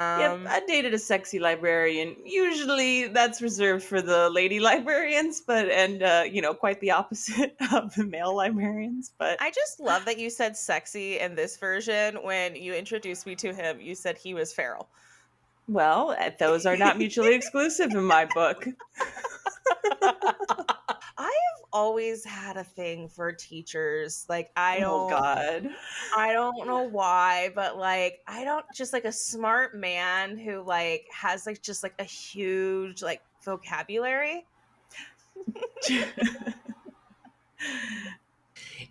Yep, I dated a sexy librarian. Usually that's reserved for the lady librarians, quite the opposite of the male librarians. But I just love that you said sexy in this version. When you introduced me to him, you said he was feral. well, those are not mutually exclusive in my book. I have always had a thing for teachers. Like Oh God. I don't know why, but like I don't just like a smart man who like has like just like a huge like vocabulary.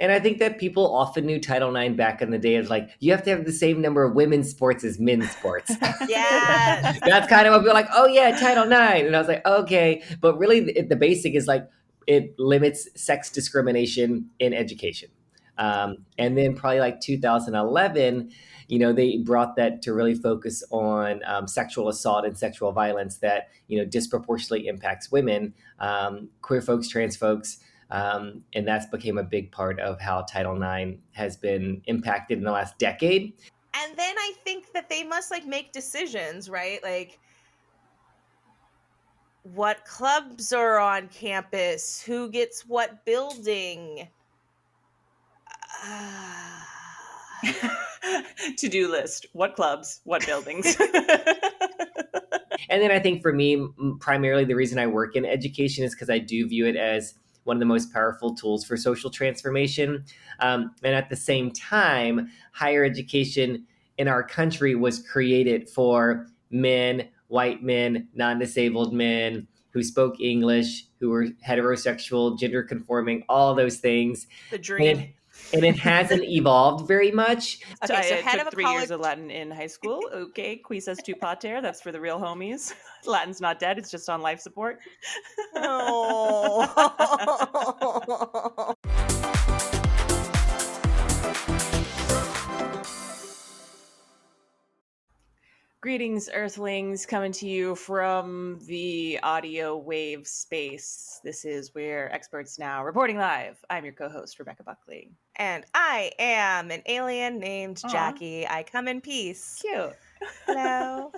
And I think that people often knew Title IX back in the day as like, you have to have the same number of women's sports as men's sports. Yes. That's kind of what people are like, oh yeah, Title IX. And I was like, okay. But really, the basic is like, it limits sex discrimination in education. And then probably like 2011, they brought that to really focus on sexual assault and sexual violence that, disproportionately impacts women, queer folks, trans folks. And that's became a big part of how Title IX has been impacted in the last decade. And then I think that they must like make decisions, right? Like what clubs are on campus, who gets what building. To-do list. What clubs? What buildings? And then I think for me, primarily the reason I work in education is because I do view it as one of the most powerful tools for social transformation. And at the same time, higher education in our country was created for men, white men, non disabled men who spoke English, who were heterosexual, gender conforming, all those things. The dream. And it hasn't evolved very much. Okay, so I head of took a 3 years college. of Latin in high school. Okay, quisas tu pater. That's for the real homies. Latin's not dead. It's just on life support. Oh. Greetings, Earthlings, coming to you from the audio wave space. This is Where Experts Now, reporting live. I'm your co-host, Rebecca Buckley. And I am an alien named Aw. Jackie. I come in peace. Cute. Hello.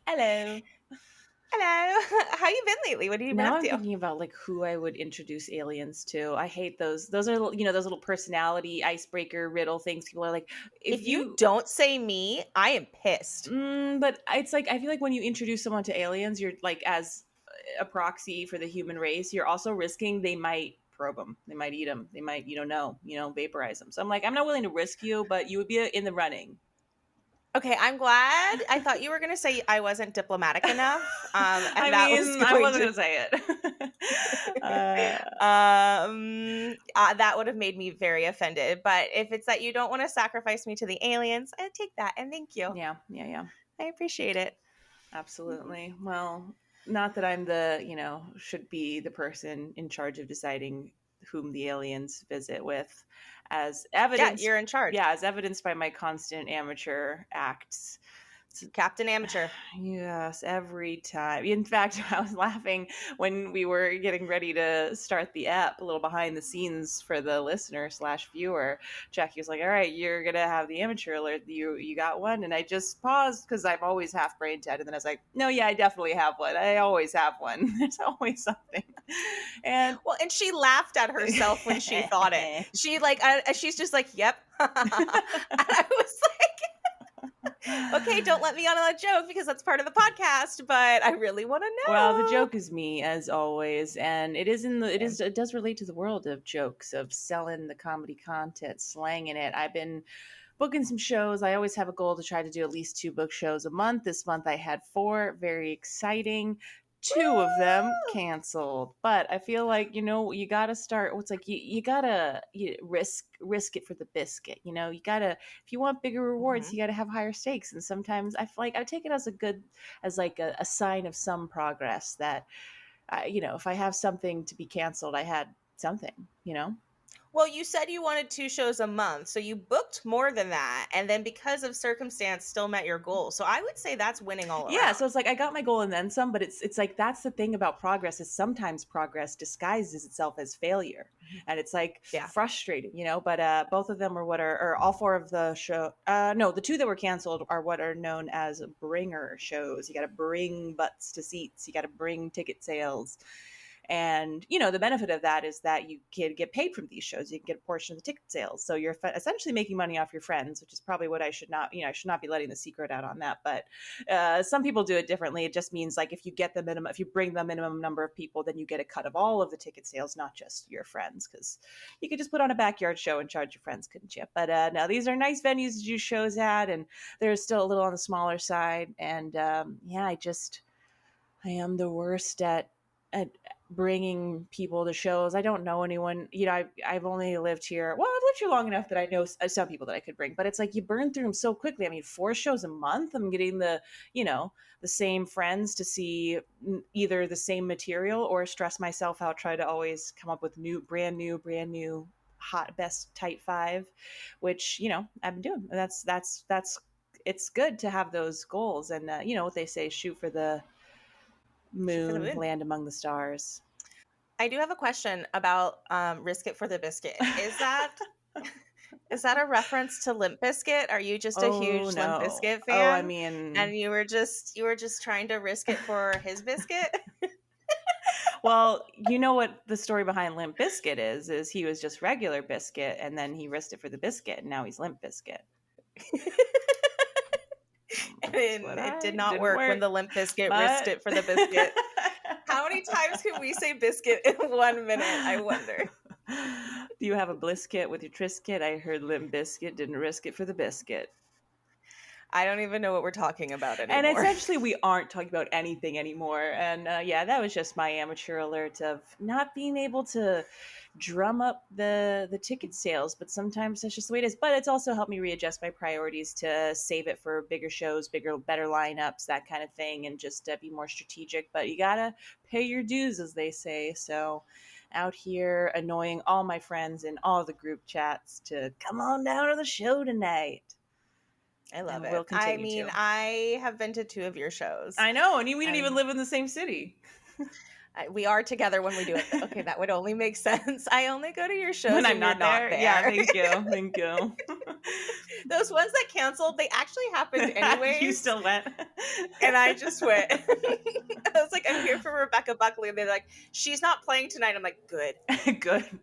Hello. Hello. How you been lately? What have you been Now up I'm to? thinking about like who I would introduce aliens to. I hate those. Those are those little personality icebreaker riddle things. People are like, If you don't say me, I am pissed. But it's like I feel like when you introduce someone to aliens, you're like as a proxy for the human race. You're also risking they might probe them, they might eat them, they might vaporize them. So I'm like, I'm not willing to risk you, but you would be in the running. Okay, I'm glad. I thought you were going to say I wasn't diplomatic enough. And I wasn't going to say it. That would have made me very offended. But if it's that you don't want to sacrifice me to the aliens, I take that and thank you. Yeah. I appreciate it. Absolutely. Well, not that I'm should be the person in charge of deciding whom the aliens visit with, as evidence. Yeah, you're in charge. Yeah, as evidenced by my constant amateur acts. Captain Amateur. Yes, every time. In fact, I was laughing when we were getting ready to start the app, a little behind the scenes for the listener / viewer. Jackie was like, all right, you're going to have the amateur alert. You got one? And I just paused because I'm always half brain dead. And then I was like, no, yeah, I definitely have one. I always have one. There's always something. And she laughed at herself when she thought it. She she's just like, yep. And I was like, okay, don't let me on a joke because that's part of the podcast, but I really want to know. Well, the joke is me, as always, and it does relate to the world of jokes, of selling the comedy content, slanging it. I've been booking some shows. I always have a goal to try to do at least 2 book shows a month. This month I had 4, very exciting. 2 of them canceled, but I feel like you gotta start. It's like you gotta risk it for the biscuit. You gotta, if you want bigger rewards, you gotta have higher stakes. And sometimes I feel like I take it as a sign of some progress that if I have something to be canceled, I had something. Well, you said you wanted 2 shows a month, so you booked more than that, and then because of circumstance still met your goal. So I would say that's winning all Yeah, so around. it's like I got my goal and then some, but it's like that's the thing about progress is sometimes progress disguises itself as failure. And it's like Yeah. frustrating, but both of them are what are or all four of the show no, the two that were canceled are what are known as bringer shows. You got to bring butts to seats, you got to bring ticket sales. And the benefit of that is that you can get paid from these shows. You can get a portion of the ticket sales, so you're essentially making money off your friends, which is probably what I should not be letting the secret out on that. But some people do it differently. It just means like if you bring the minimum number of people, then you get a cut of all of the ticket sales, not just your friends, because you could just put on a backyard show and charge your friends, couldn't you? But now these are nice venues to do shows at, and they're still a little on the smaller side. And I am the worst at bringing people to shows. I don't know anyone. I've only lived here. Well, I've lived here long enough that I know some people that I could bring. But it's like you burn through them so quickly. I mean, 4 shows a month. I'm getting the same friends to see either the same material or stress myself out. Try to always come up with brand new hot best tight 5, which I've been doing. That's it's good to have those goals. And what they say: shoot for the Shoot for the moon, moon. land among the stars. I do have a question about Risk It for the Biscuit. Is that a reference to Limp Bizkit? Are you just a Oh huge Limp no. Bizkit Oh, I fan? mean, And you were just trying to risk it for his biscuit? well, you know what the story behind Limp Biscuit is he was just regular biscuit and then he risked it for the biscuit and now he's Limp Biscuit. And it did not didn't work when work, the Limp Bizkit risked but it for the biscuit. How many times can we say biscuit in 1 minute? I wonder. Do you have a Blisket with your Trisket? I heard Limp Biscuit didn't risk it for the biscuit. I don't even know what we're talking about And anymore. essentially, we aren't talking about anything anymore. And that was just my amateur alert of not being able to drum up the ticket sales. But sometimes that's just the way it is. But it's also helped me readjust my priorities to save it for bigger shows, better lineups, that kind of thing, and just be more strategic. But you gotta pay your dues, as they say. So out here annoying all my friends in all the group chats to come on down to the show tonight. I love And it. we'll I continue mean, to. I have been to 2 of your shows. I know, and we don't even And live in the same city. we are together when we do it. Okay, that would only make sense. I only go to your shows When when I'm you're not not there. Yeah, there. thank you. Thank you. Those ones that canceled, they actually happened You anyways. still went. And I just went. I was like, I'm here for Rebecca Buckley. And they're like, she's not playing tonight. I'm like, good. Good.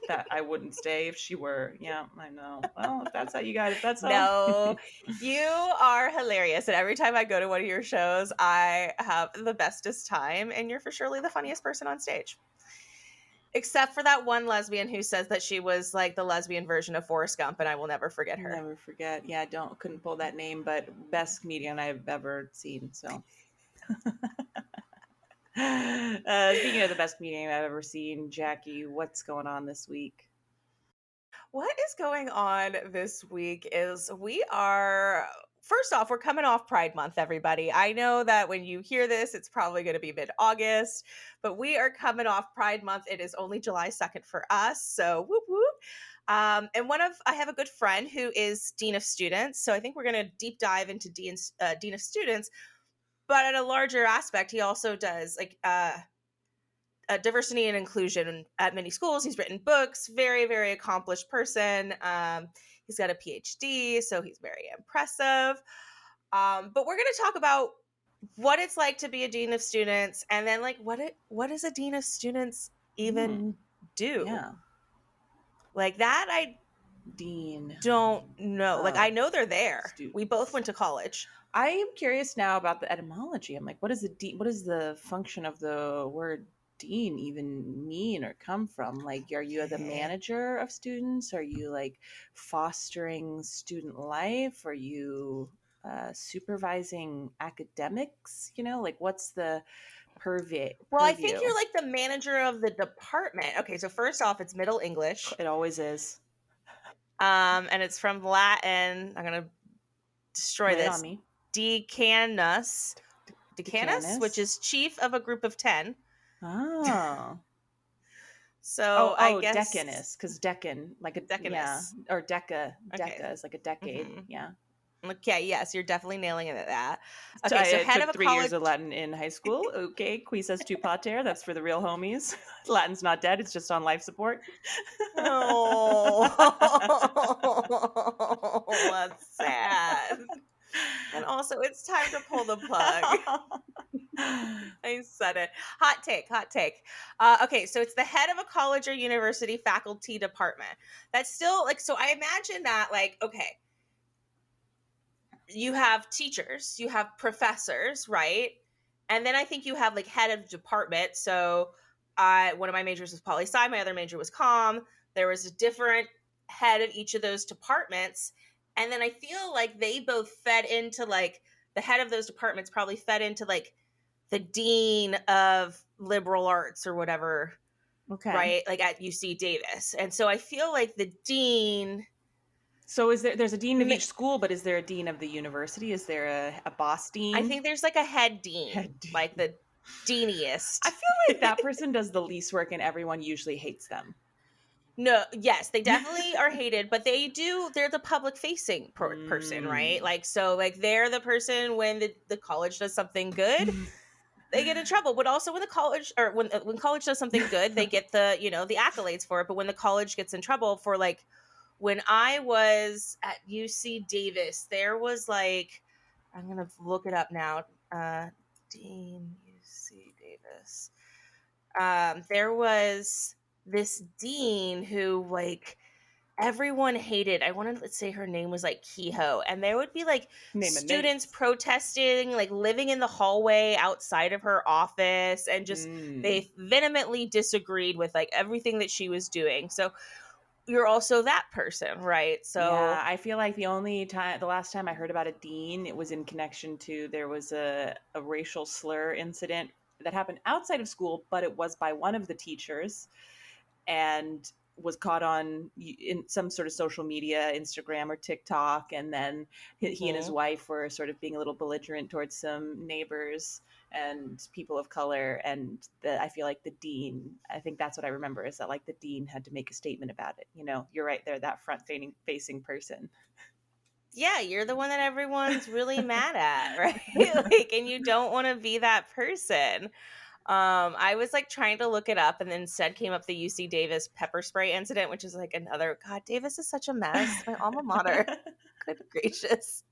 That I wouldn't stay if she were. Yeah, I know. Well, if that's how you got it, that's all. No, you are hilarious. And every time I go to one of your shows, I have the bestest time. And you're for surely the funniest person on stage. Except for that one lesbian who says that she was like the lesbian version of Forrest Gump, and I will never forget her. Never forget. Yeah, couldn't pull that name, but best comedian I've ever seen. So, speaking of the best comedian I've ever seen, Jackie, what's going on this week? What is going on this week is first off, we're coming off Pride Month, everybody. I know that when you hear this, it's probably going to be mid-August, but we are coming off Pride Month. It is only July 2nd for us, so whoop whoop. And I have a good friend who is Dean of Students, so I think we're going to deep dive into Dean of Students, but at a larger aspect, he also does diversity and inclusion at many schools. He's written books, very, very accomplished person. He's got a PhD, so he's very impressive. But we're going to talk about what it's like to be a dean of students, and then like what does a dean of students even do? Yeah. Like that, I Dean. don't know. Like I know they're there. Students. We both went to college. I am curious now about the etymology. I'm like, what is the function of the word dean even mean or come from? Like, are you the manager of students? Are you like fostering student life? Are you supervising academics? Like, what's the purview? Well, I think you're like the manager of the department. Okay, so first off, it's Middle English. It always is. And it's from Latin. I'm gonna destroy this. Decanus, which is chief of a group of 10. Oh. So I Decanus, guess because Deccan, like Decanus. or Deca. Okay. Deca is like a decade. Mm-hmm. Yeah. Okay, yes, you're definitely nailing it at that. So Okay, so I head of took a 3 years college. of Latin in high school. Okay, quisas tu pater. That's for the real homies. Latin's not dead; it's just on life support. Oh, that's sad. And also, it's time to pull the plug. I said it. Hot take, hot take. Okay, so it's the head of a college or university faculty department. That's still like, so I imagine that, like, okay, you have teachers, you have professors, right? And then I think you have like head of department. So one of my majors was poli sci, my other major was comm. There was a different head of each of those departments. And then I feel like they both fed into like the head of those departments probably fed into like the dean of liberal arts or whatever, Okay. right? Like at UC Davis. And so I feel like the dean. So there's a dean of each school, but is there a dean of the university? Is there a boss I dean? think there's like a head dean, Head dean. like the I deaniest. feel like that person does the least work and everyone usually hates them. No, yes, they definitely are hated, but they're the public facing person, right? Like, so like they're the person when the college does something good, they get in trouble. But also when the college or when college does something good, they get the, the accolades for it. But when the college gets in trouble for like, when I was at UC Davis, there was like, I'm going to look it up now. Dean UC Davis. There was this dean who like everyone hated. I wanted to say her name was like Kehoe, and there would be like Name and students names. protesting, like living in the hallway outside of her office, and just they vehemently disagreed with like everything that she was doing. So you're also that person, right? So yeah, I feel like the last time I heard about a dean, it was in connection to there was a racial slur incident that happened outside of school, but it was by one of the teachers and was caught on in some sort of social media, Instagram or TikTok. And then he and his wife were sort of being a little belligerent towards some neighbors and people of color. And I feel like the dean, I think that's what I remember, is that like the dean had to make a statement about it. You're right there, that front facing person. yeah, you're the one that everyone's really mad at, right? Like, and you don't want to be that person. I was like trying to look it up, and then instead came up the UC Davis pepper spray incident, which is like another. God, Davis is such a mess. My alma mater. Good gracious.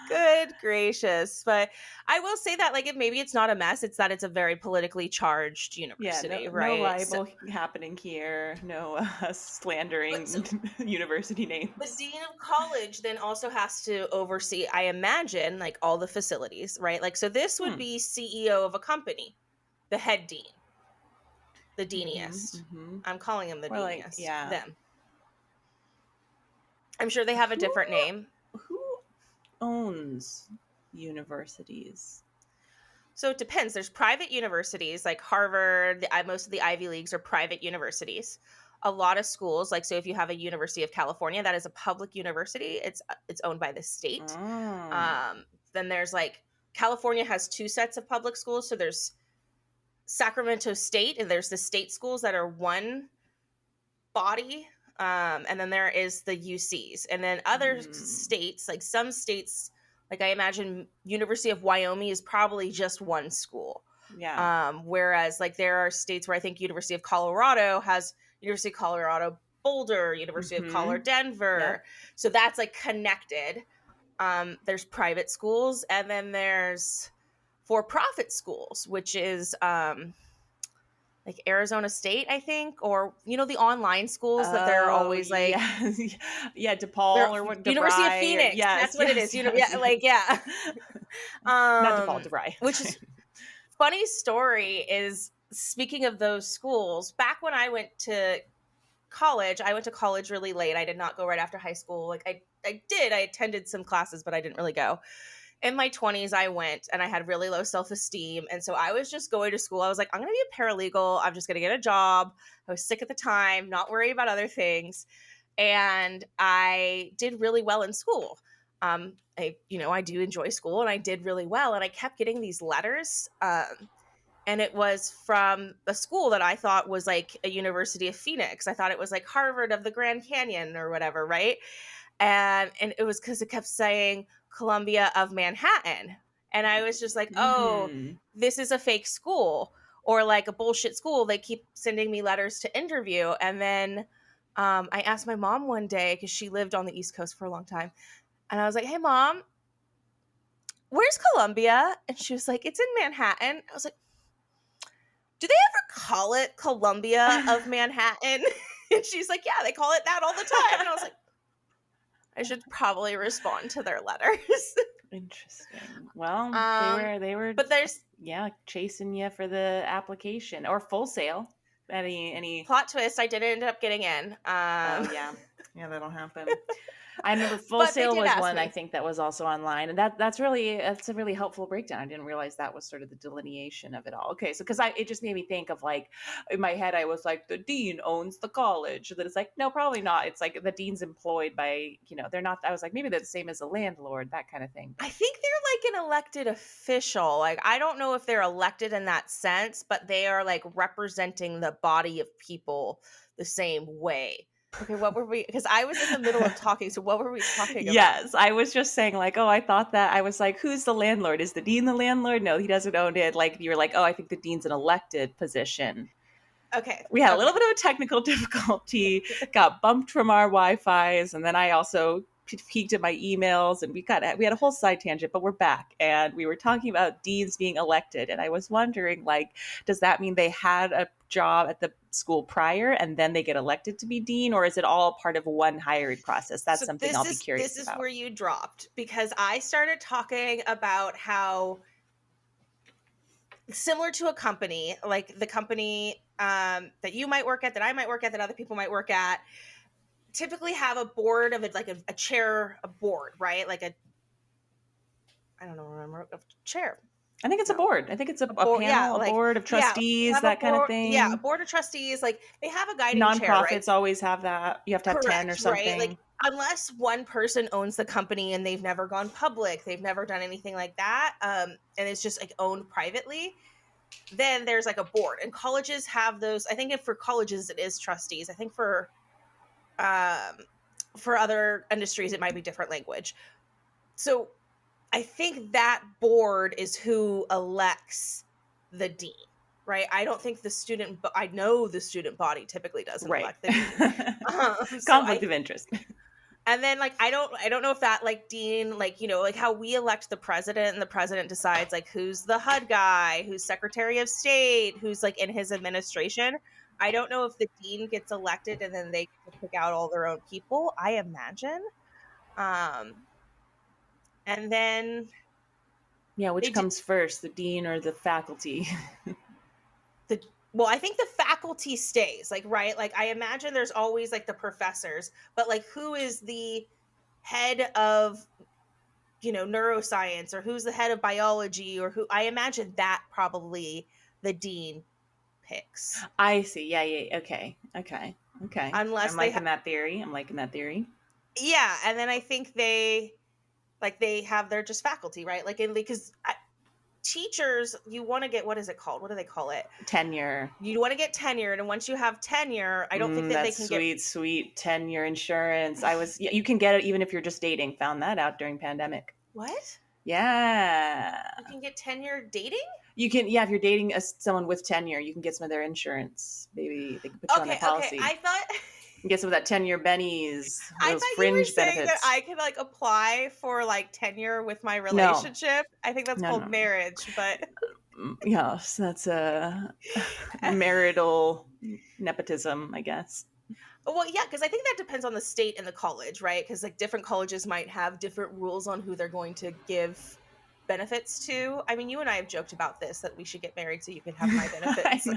Good gracious. But I will say that like maybe it's not a mess, it's that it's a very politically charged university, right? No libel happening here, no slandering university names. The dean of college then also has to oversee, I imagine, like all the facilities, right? Like, so this would be CEO of a company, the head dean, the deaniest. I'm calling him the deaniest. Yeah. Them. I'm sure they have a different name. Who owns universities? So it depends. There's private universities like Harvard. Most of the Ivy Leagues are private universities. A lot of schools, like so, if you have a University of California, that is a public university. It's owned by the state. Then there's like California has two sets of public schools. So there's Sacramento State, and there's the state schools that are one body. And then there is the UCs, and then other states, like some states. Like I imagine University of Wyoming is probably just one school. Yeah. Whereas like there are states where I think University of Colorado has University of Colorado Boulder, University of Colorado Denver. Yep. So that's like connected. There's private schools, and then there's for-profit schools, which is like Arizona State, I think, or the online schools that they're always like, yeah, DePaul or what? University of Phoenix. That's what it is. Yes. Yeah, like yeah. Not DePaul, DeVry. Which is funny story is, speaking of those schools, back when I went to college really late. I did not go right after high school. Like I attended some classes, but I didn't really go. In my 20s, I went, and I had really low self-esteem. And so I was just going to school. I was like, I'm going to be a paralegal. I'm just going to get a job. I was sick at the time, not worried about other things. And I did really well in school. I do enjoy school, and I did really well. And I kept getting these letters and it was from a school that I thought was like a University of Phoenix. I thought it was like Harvard of the Grand Canyon or whatever, right? And it was because it kept saying Columbia of Manhattan. And I was just like, oh, this is a fake school or like a bullshit school. They keep sending me letters to interview. And then I asked my mom one day, because she lived on the East Coast for a long time. And I was like, hey, Mom, where's Columbia? And she was like, it's in Manhattan. I was like, do they ever call it Columbia of Manhattan? And she's like, yeah, they call it that all the time. And I was like, I should probably respond to their letters. Interesting. Well, they were, but there's chasing you for the application or Full Sail. Any plot twist? I didn't end up getting in. Oh yeah, that'll happen. I remember Full Sail was one I think that was also online, and that's a really helpful breakdown. I didn't realize that was sort of the delineation of it all. Okay, so because it just made me think of like in my head I was like the dean owns the college, and then it's like no, probably not. It's like the dean's employed by they're not. I was like maybe they're the same as a landlord, that kind of thing. I think they're like an elected official. Like I don't know if they're elected in that sense, but they are like representing the body of people the same way. Okay, what were we? Because I was in the middle of talking. So what were we talking about? Yes, I was just saying like, oh, I thought that. I was like, who's the landlord? Is the dean the landlord? No, he doesn't own it. Like you were like, oh, I think the dean's an elected position. Okay. We had a little bit of a technical difficulty, got bumped from our Wi-Fi's, and then I also peeked at my emails, and we had a whole side tangent, but we're back, and we were talking about deans being elected, and I was wondering, like, does that mean they had a job at the school prior and then they get elected to be dean, or is it all part of one hiring process? That's something I'll be curious about. This is where you dropped, because I started talking about how similar to a company, like the company that you might work at, that I might work at, that other people might work at, typically have a board of it, like a chair, a board, right? Like a chair. I think it's a board. I think it's a panel, a board of trustees, that kind of thing. Yeah, a board of trustees. Like they have a guiding chair, right? Nonprofits always have that. You have to have 10 or something. Right? Like unless one person owns the company and they've never gone public, they've never done anything like that, and it's just like owned privately, then there's like a board. And colleges have those. I think for colleges it is trustees. I think for other industries it might be different language. So I think that board is who elects the dean, right? I don't think I know the student body typically doesn't elect the dean. Conflict of interest. And then like, I don't know if that like dean, like, like how we elect the president and the president decides like who's the HUD guy, who's Secretary of State, who's like in his administration. I don't know if the dean gets elected and then they get to pick out all their own people, I imagine. And then which comes first, the dean or the faculty? Well, I think the faculty stays, like, right? Like, I imagine there's always like the professors, but like who is the head of, neuroscience, or who's the head of biology, or who, I imagine that probably the dean picks. I see. Yeah. Okay. Unless I'm liking that theory. Yeah. And then I think they have their just faculty, right? Like, because teachers, you want to get, what is it called? What do they call it? Tenure. You want to get tenured, and once you have tenure, I don't think that they can get sweet tenure insurance. You can get it even if you're just dating. Found that out during pandemic. What? Yeah. You can get tenure dating? You can, if you're dating someone with tenure, you can get some of their insurance. Maybe they can put you on their policy. Okay, I thought you get some of that tenure bennies. I thought fringe you were saying benefits. that I could like apply for like tenure with my relationship. No. I think that's called marriage, but yes, that's a marital nepotism, I guess. Well, yeah, because I think that depends on the state and the college, right? Because like different colleges might have different rules on who they're going to give benefits to. I mean, you and I have joked about this, that we should get married so you can have my benefits.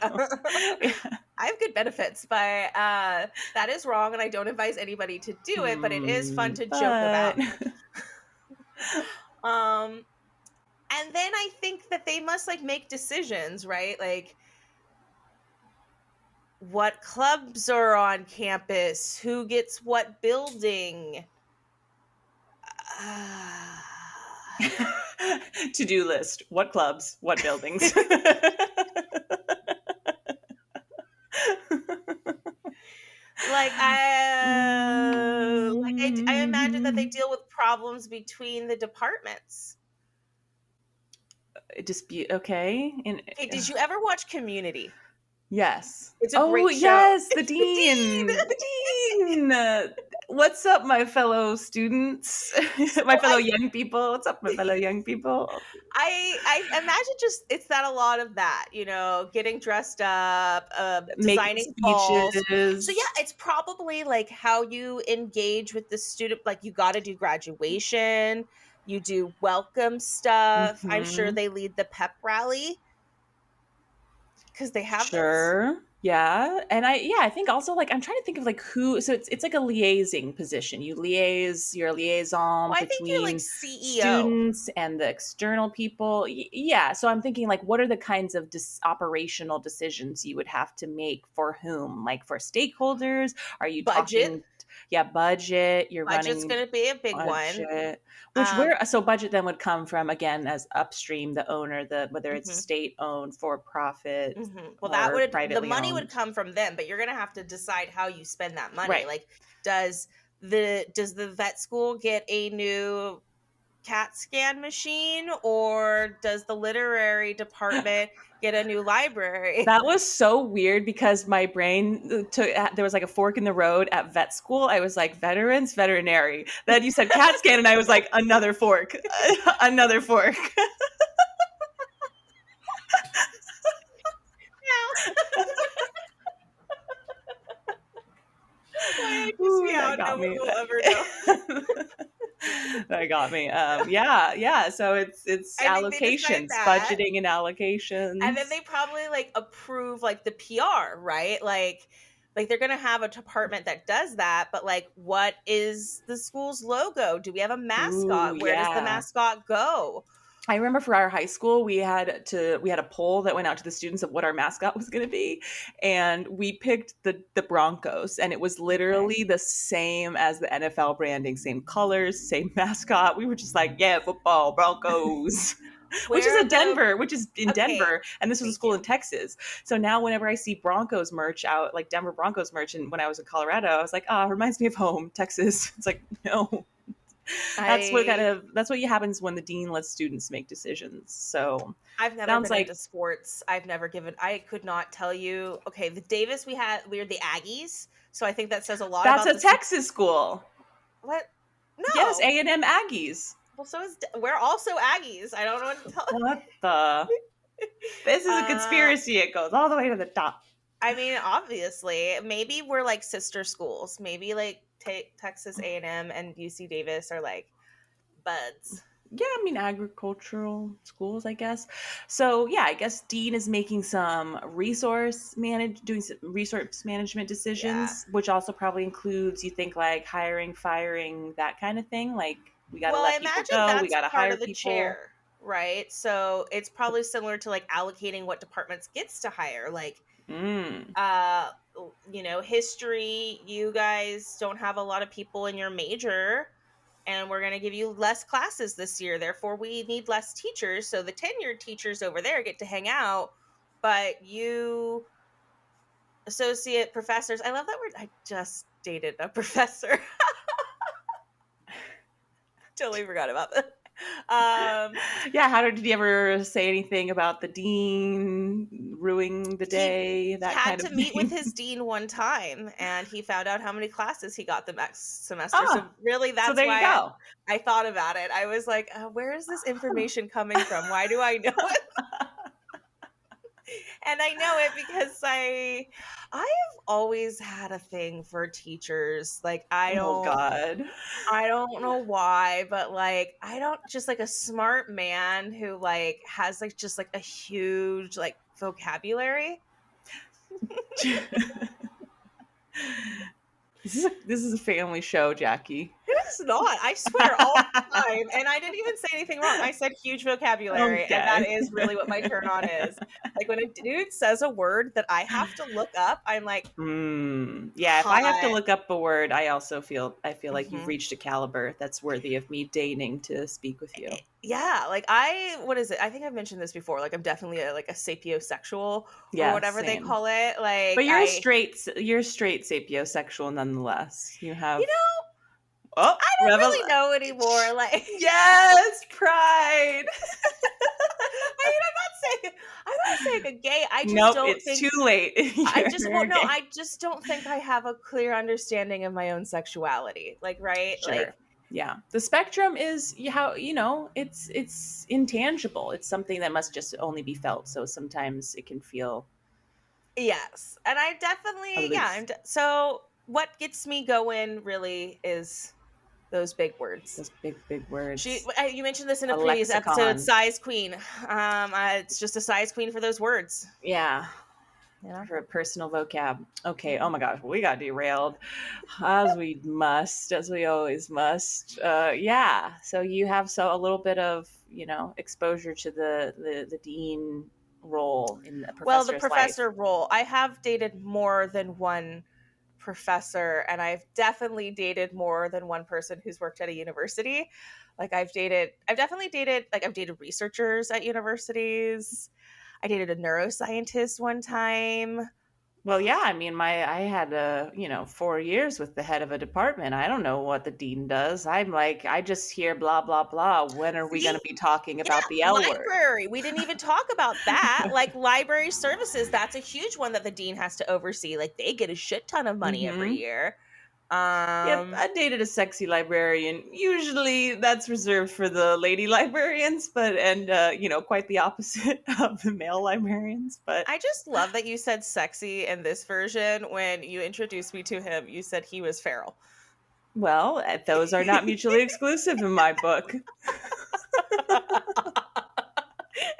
I have good benefits, but that is wrong, and I don't advise anybody to do it, but it is fun to joke about. And then I think that they must like make decisions, right? Like what clubs are on campus, who gets what building. To-do list. What clubs, what buildings. I imagine that they deal with problems between the departments. Dispute. Okay. Okay, did you ever watch Community? Yes. It's a Oh, great show. yes, the It's the dean. dean. The dean. What's up, my fellow students? So My fellow young people. What's up, my fellow young people? I imagine just it's that a lot of that, getting dressed up, Making designing balls. So speeches. yeah, it's probably like how you engage with the student. Like you got to do graduation, you do welcome stuff. I'm sure Mhm. they lead the pep rally because they have those. Sure. Yeah. And I think also like I'm trying to think of like who, so it's like a liaising position. You're a liaison Well, I think you're like between CEO students and the external people. Yeah. So I'm thinking like what are the kinds of operational decisions you would have to make for whom? Like for stakeholders? Are you budget. talking budget, you're Budget's running going to be a big one. budget, which Um, where so budget then would come from again as upstream the owner, the whether it's mhm. state owned, for profit, Well, or the privately money would owned. come from them, but you're going to have to decide how you spend that money. Right. Like, does the vet school get a new CAT scan machine, or does the literary department get a new library? That was so weird because my brain took, there was like a fork in the road at vet school. I was like, veterans, veterinary. Then you said CAT scan, and I was like, another fork, another fork. Ooh, Yeah, that got no one me. will ever know. That got me. Yeah. So it's I think they decide allocations, that. budgeting and And then allocations. they probably like approve like the PR, right? Like they're gonna have a department that does that, but like what is the school's logo? Do we have a Ooh, mascot? Where does the yeah. mascot go? I remember for our high school, we had a poll that went out to the students of what our mascot was going to be, and we picked the Broncos, and it was Okay. literally the same as the NFL branding, same colors, same mascot. We were just like, yeah, football, Broncos. Which is Where the in okay, Denver, and this was a thank school you. in Texas. So now whenever I see Broncos merch out, like Denver Broncos merch, and when I was in Colorado, I was like, it reminds me of home, Texas. It's like, no, I that's what happens when the dean lets students make decisions. So I've never sounds been into like sports. I could not tell you. Okay, the Davis we're the Aggies, so I think that says a lot that's about a the Texas school. what? Yes, No. A&M Aggies. Well, we're also Aggies. I don't know what to tell What the? you. This is a Uh, conspiracy. It goes all the way to the top. I mean, obviously, maybe we're like sister schools. Maybe like Texas A&M and UC Davis are like buds. Yeah, I mean agricultural schools, I guess. So yeah, I guess Dean is making some doing some resource management Yeah. decisions, which also probably includes, you think, like hiring, firing, that kind of thing. Like we got to Well, I let people imagine go, we that's got to part hire of the people. chair, right? So it's probably similar to like allocating what departments gets to hire. Like, Mm. uh, history, you guys don't have a lot of people in your major, and we're going to give you less classes this year. Therefore, we need less teachers. So the tenured teachers over there get to hang out, but you associate professors. I love that word. I just dated a professor. Totally forgot about that. Yeah, did he ever say anything about the dean ruining the He day, that had kind to of meet with thing? his dean one time, and he found out how many classes he got the next semester. So Ah, really, so that's there you why go. I thought about it. I was like, where is this information coming from? Why do I know it? And I know it because I have always had a thing for teachers. Like Oh God. I don't know why, but like I don't just like a smart man who like has like just like a huge like vocabulary. This is a family show, Jackie. It is not. I swear all the time. And I didn't even say anything wrong. I said huge vocabulary. And that Okay. is really what my turn on is. Like when a dude says a word that I have to look up, I'm like, Yeah, if I have to hot. look up a word, I feel like you've Mhm. reached a caliber that's worthy of me deigning to speak with you. Yeah, like what is it? I think I've mentioned this before. Like I'm definitely like a sapiosexual or Yeah, whatever they same. call it. But you're straight sapiosexual nonetheless. You You have know, oh I don't revel really know anymore. Like, yes, pride. I mean, I'm not saying a gay. I just Nope, don't it's think too late. You're no, gay. I just don't think I have a clear understanding of my own sexuality. Like, right? Like, Sure. Yeah. The spectrum is how, it's intangible. It's something that must just only be felt. So sometimes it can feel yes. And I definitely, yeah. aloof. So what gets me going really is those big words. Those big, big words. You mentioned this in a A previous episode, lexicon. size queen. It's just a size queen for those words. Yeah. You know? For personal vocab. Okay. Oh my gosh. We got derailed as we always must. Yeah. So you have a little bit of, exposure to the dean role in a Well, the professor's life. professor role, I have dated more than one professor, and I've definitely dated more than one person who's worked at a university. Like I've definitely dated, like I've dated researchers at universities. I dated a neuroscientist one time. Well, yeah, I mean, I had 4 years with the head of a department. I don't know what the dean does. I'm like, I just hear blah blah blah. When are we going See, to be talking yeah, about the L word? library. We didn't even talk about that. Like library services, that's a huge one that the dean has to oversee. Like they get a shit ton of money every Mm-hmm. year. Yep, I dated a sexy librarian. Usually that's reserved for the lady librarians, quite the opposite of the male librarians. But I just love that you said sexy in this version. When you introduced me to him, you said he was feral. well, those are not mutually exclusive in my book.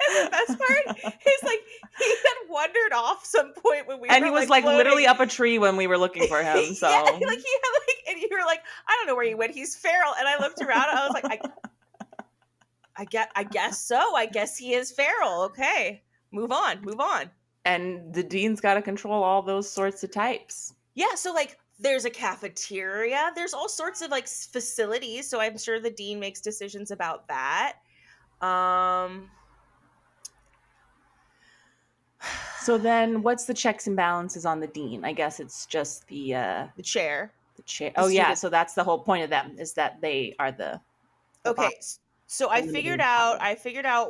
And the best part is like he had wandered off some point when we And were he was like like floating. literally up a tree when we were looking for him. So Yeah, like he had like, and you were like, I don't know where he went. He's feral. And I looked around and I was like, I guess so. I guess he is feral. Okay, move on. and the dean's got to control all those sorts of types. Yeah, so like there's a cafeteria, there's all sorts of like facilities, so I'm sure the dean makes decisions about that. So then what's the checks and balances on the dean? I guess it's just the chair. chair. The Oh yeah, student. so that's the whole point of them, is that they are the boss, Okay, so the I limiting figured out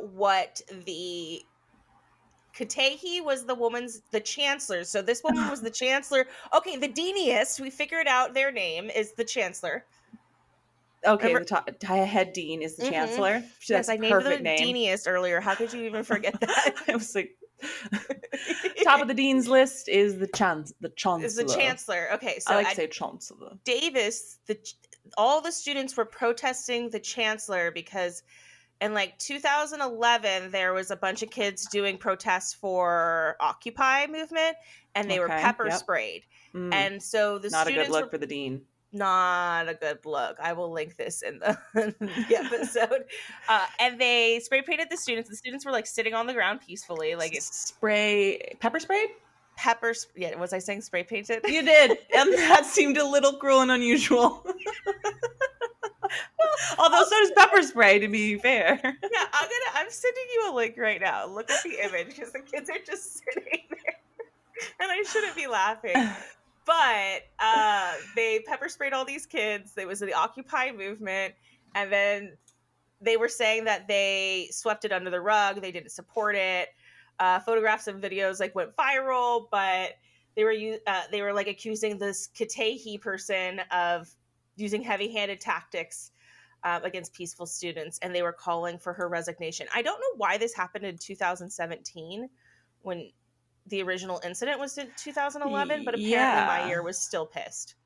power. what the Katehi was the chancellor. So this woman was the chancellor. Okay, the deaniest, we figured out their name is the chancellor. Okay, Remember? the head dean is the chancellor. Yes, That's a I named perfect the name. deaniest earlier. How could you even forget that? I was like, top of the dean's list is the Is the chancellor. chancellor. Okay, I so like to at say chancellor. Davis, all the students were protesting the chancellor because in like 2011 there was a bunch of kids doing protests for Occupy movement, and they were Okay, pepper yep. sprayed. And so the Not a good students look were for the dean. not a good look. I will link this in the episode. And they spray painted the students. The students were like sitting on the ground peacefully, like Pepper spray. peppers. Yeah, was I saying spray painted? You did, and that seemed a little cruel and unusual. Although so does pepper spray, to be fair. Yeah, I'm sending you a link right now. Look at the image because the kids are just sitting there, and I shouldn't be laughing. But they pepper sprayed all these kids. It was the Occupy movement, and then they were saying that they swept it under the rug. They didn't support it. Photographs and videos like went viral, but they were like accusing this Katehi person of using heavy-handed tactics against peaceful students, and they were calling for her resignation. I don't know why this happened in 2017 when the original incident was in 2011, but apparently my ear was still pissed.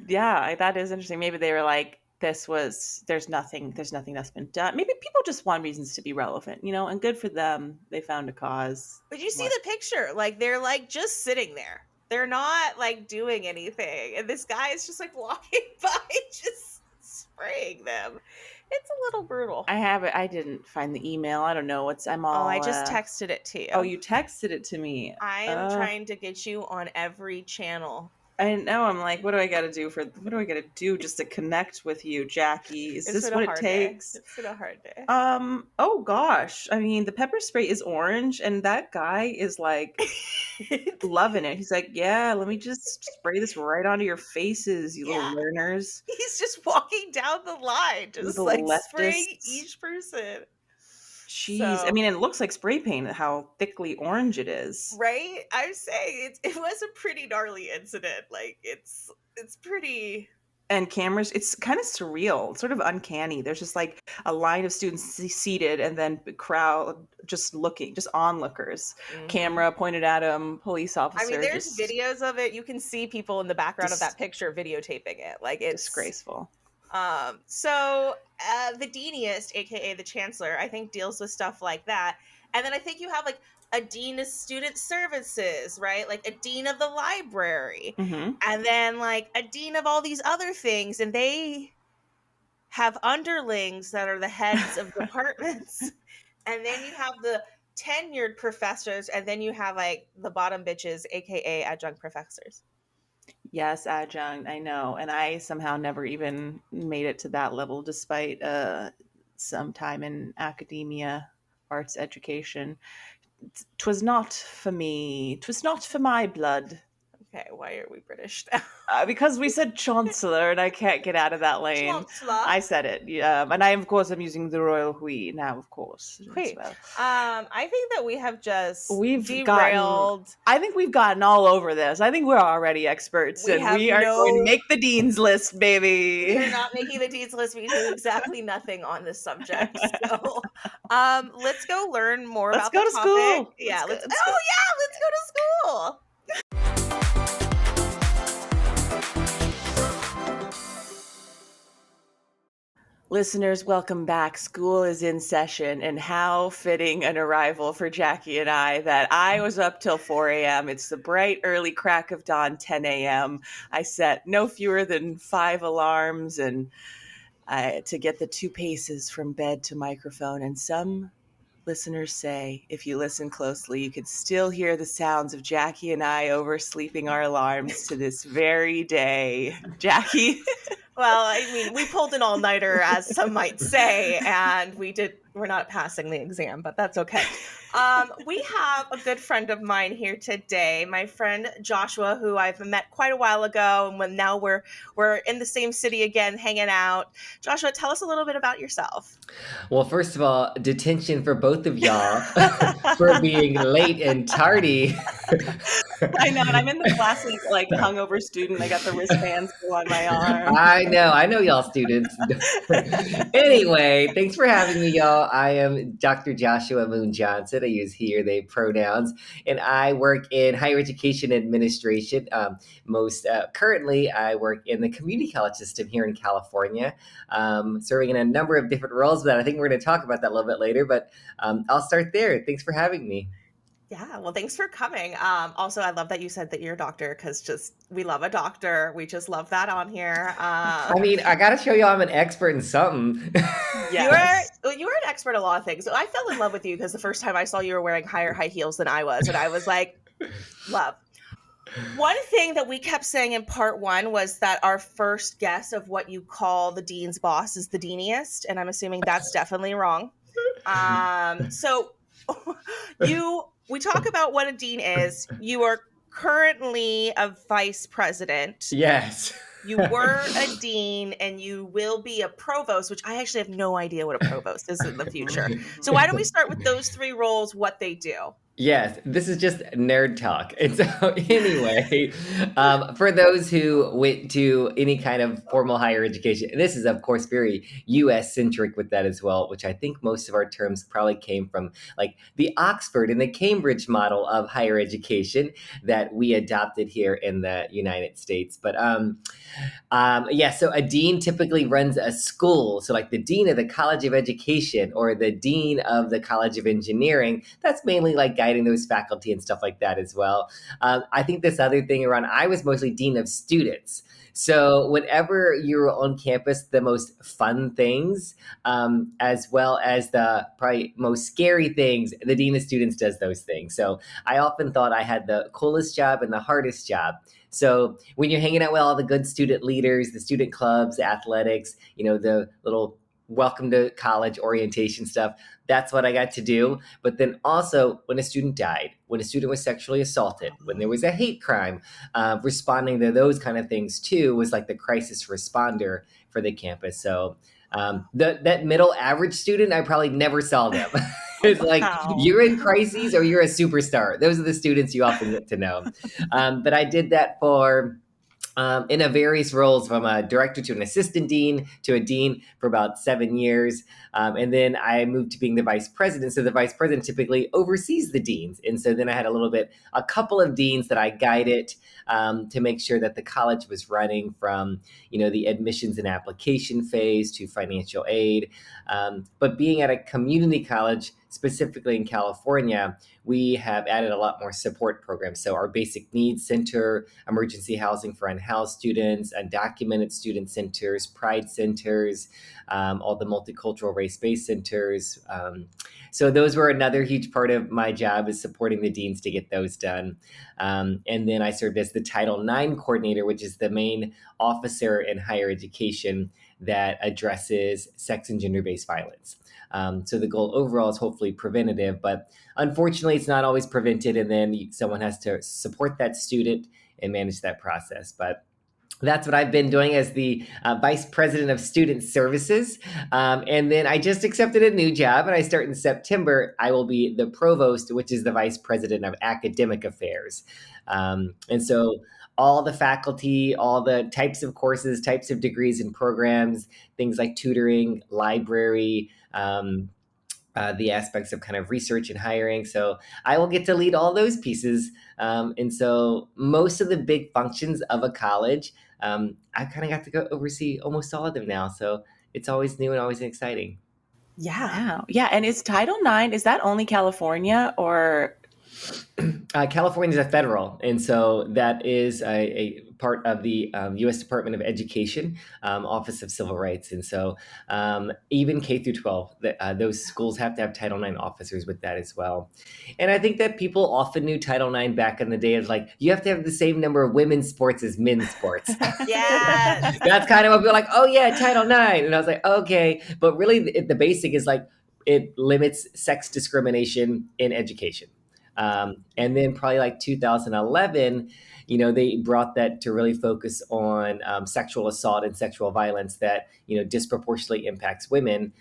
Yeah, that is interesting. Maybe they were like, there's nothing that's been done. Maybe people just want reasons to be relevant, and good for them. They found a cause. But you see the picture, like they're like just sitting there. They're not like doing anything. And this guy is just like walking by, just spraying them. It's a little brutal. I have it. I didn't find the email. I don't know. I'm all. I just texted it to you. Oh, you texted it to me. I am trying to get you on every channel. I know. I'm like, what do I got to do just to connect with you, Jackie? Is this what it takes? It's been a hard day. Oh gosh. I mean, the pepper spray is orange, and that guy is like loving it. He's like, yeah, let me just spray this right onto your faces, you little learners. He's just walking down the line, just The like leftists. spraying each person. Jeez. I mean, it looks like spray paint, how thickly orange it is. Right? I'm saying it was a pretty gnarly incident. Like, it's pretty... And cameras, it's kind of surreal, sort of uncanny. There's just like a line of students seated and then the crowd just looking, just onlookers. Camera pointed at them, police officer. I mean, there's videos of it. You can see people in the background of that picture videotaping it. Like, it's disgraceful. So the deanist, aka the chancellor, I think deals with stuff like that. And then I think you have like a dean of student services, right? Like a dean of the library, and then like a dean of all these other things, and they have underlings that are the heads of departments. And then you have the tenured professors, and then you have like the bottom bitches, aka adjunct professors. Yes, adjunct, I know. And I somehow never even made it to that level, despite some time in academia, arts education. 'Twas not for me. 'Twas not for my blood. Okay, why are we British now? Because we said chancellor, and I can't get out of that lane. Chancellor. I said it, and I, of course, I'm using the royal we now, of course. Hui. Well. I think that we have just derailed. I think we've gotten all over this. I think we're already experts, and we are going to make the dean's list, baby. We're not making the dean's list. We do exactly nothing on this subject. So, let's go learn more about the topic. Let's go to school. Yeah, let's go to school. Listeners, welcome back. School is in session, and how fitting an arrival for Jackie and I that I was up till 4 a.m. It's the bright early crack of dawn, 10 a.m. I set no fewer than 5 alarms and to get the 2 paces from bed to microphone. And some listeners say, if you listen closely, you could still hear the sounds of Jackie and I oversleeping our alarms to this very day. Jackie? Well, I mean, we pulled an all-nighter, as some might say, and we're not passing the exam, but that's okay. We have a good friend of mine here today, my friend Joshua, who I've met quite a while ago, and now we're in the same city again, hanging out. Joshua, tell us a little bit about yourself. Well, first of all, detention for both of y'all for being late and tardy. I know, and I'm in the classic like hungover student. I got the wristbands still on my arm. I know y'all students. Anyway, thanks for having me, y'all. I am Dr. Joshua Moon Johnson. I use he or they pronouns, and I work in higher education administration. Currently, I work in the community college system here in California, serving in a number of different roles. But I think we're going to talk about that a little bit later. But I'll start there. Thanks for having me. Yeah, well, thanks for coming. Also, I love that you said that you're a doctor, because we love a doctor. We just love that on here. I mean, I got to show you I'm an expert in something. Yes. You were an expert at a lot of things. So I fell in love with you because the first time I saw you were wearing higher high heels than I was. And I was like, love. One thing that we kept saying in part 1 was that our first guess of what you call the dean's boss is the deaniest. And I'm assuming that's definitely wrong. So we talk about what a dean is. You are currently a vice president. Yes. You were a dean, and you will be a provost, which I actually have no idea what a provost is in the future. So why don't we start with those 3 roles, what they do? Yes, this is just nerd talk. And so anyway, for those who went to any kind of formal higher education, and this is, of course, very U.S.-centric with that as well, which I think most of our terms probably came from like the Oxford and the Cambridge model of higher education that we adopted here in the United States. But so a dean typically runs a school. So like the dean of the College of Education or the dean of the College of Engineering, that's mainly like guys guiding those faculty and stuff like that as well. I think this other thing around, I was mostly dean of students. So whenever you're on campus, the most fun things, as well as the probably most scary things, the dean of students does those things. So I often thought I had the coolest job and the hardest job. So when you're hanging out with all the good student leaders, the student clubs, athletics, the little welcome to college orientation stuff, that's what I got to do. But then also when a student died, when a student was sexually assaulted, when there was a hate crime, responding to those kind of things too was like the crisis responder for the campus. So that middle average student, I probably never saw them. It's like, you're in crises or you're a superstar. Those are the students you often get to know. But I did that for in a various roles, from a director to an assistant dean to a dean for about 7 years. And then I moved to being the vice president. So the vice president typically oversees the deans. And so then I had a couple of deans that I guided to make sure that the college was running from, the admissions and application phase to financial aid. But being at a community college, specifically in California, we have added a lot more support programs. So our basic needs center, emergency housing for unhoused students, undocumented student centers, pride centers, all the multicultural race-based centers. So those were another huge part of my job, is supporting the deans to get those done. And then I served as the Title IX coordinator, which is the main officer in higher education that addresses sex and gender-based violence. So the goal overall is hopefully preventative, but unfortunately it's not always prevented, and then someone has to support that student and manage that process. But that's what I've been doing as the Vice President of Student Services. And then I just accepted a new job, and I start in September. I will be the Provost, which is the Vice President of Academic Affairs. And so all the faculty, all the types of courses, types of degrees and programs, things like tutoring, library, the aspects of kind of research and hiring. So I will get to lead all those pieces. And so most of the big functions of a college, I kind of got to go oversee almost all of them now. So it's always new and always exciting. Yeah. Wow. Yeah. And is Title IX, is that only California, or? California is a federal, and so that is a part of the U.S. Department of Education, Office of Civil Rights, and so even K through 12, those schools have to have Title IX officers with that as well. And I think that people often knew Title IX back in the day as like, you have to have the same number of women's sports as men's sports. Yes. That's kind of what people are like, oh yeah, Title IX, and I was like, okay, but really the basic is like, it limits sex discrimination in education. And then probably like 2011, they brought that to really focus on sexual assault and sexual violence that, disproportionately impacts women,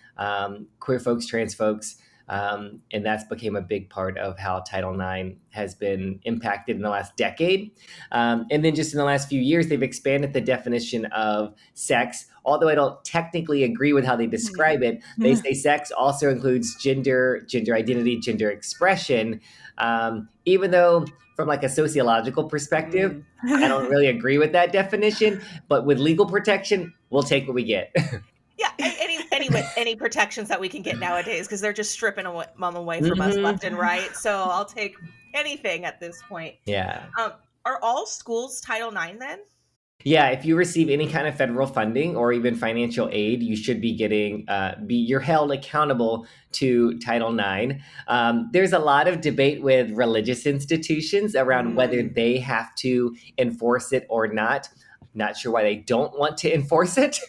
queer folks, trans folks. And that's became a big part of how Title IX has been impacted in the last decade. And then just in the last few years, they've expanded the definition of sex. Although I don't technically agree with how they describe it, they say sex also includes gender, gender identity, gender expression. Even though from like a sociological perspective, I don't really agree with that definition, but with legal protection, we'll take what we get. Yeah, any protections that we can get nowadays, because they're just stripping them away from us left and right. So I'll take anything at this point. Yeah. Are all schools Title IX then? Yeah, if you receive any kind of federal funding or even financial aid, you should be getting, you're held accountable to Title IX. There's a lot of debate with religious institutions around whether they have to enforce it or not. Not sure why they don't want to enforce it.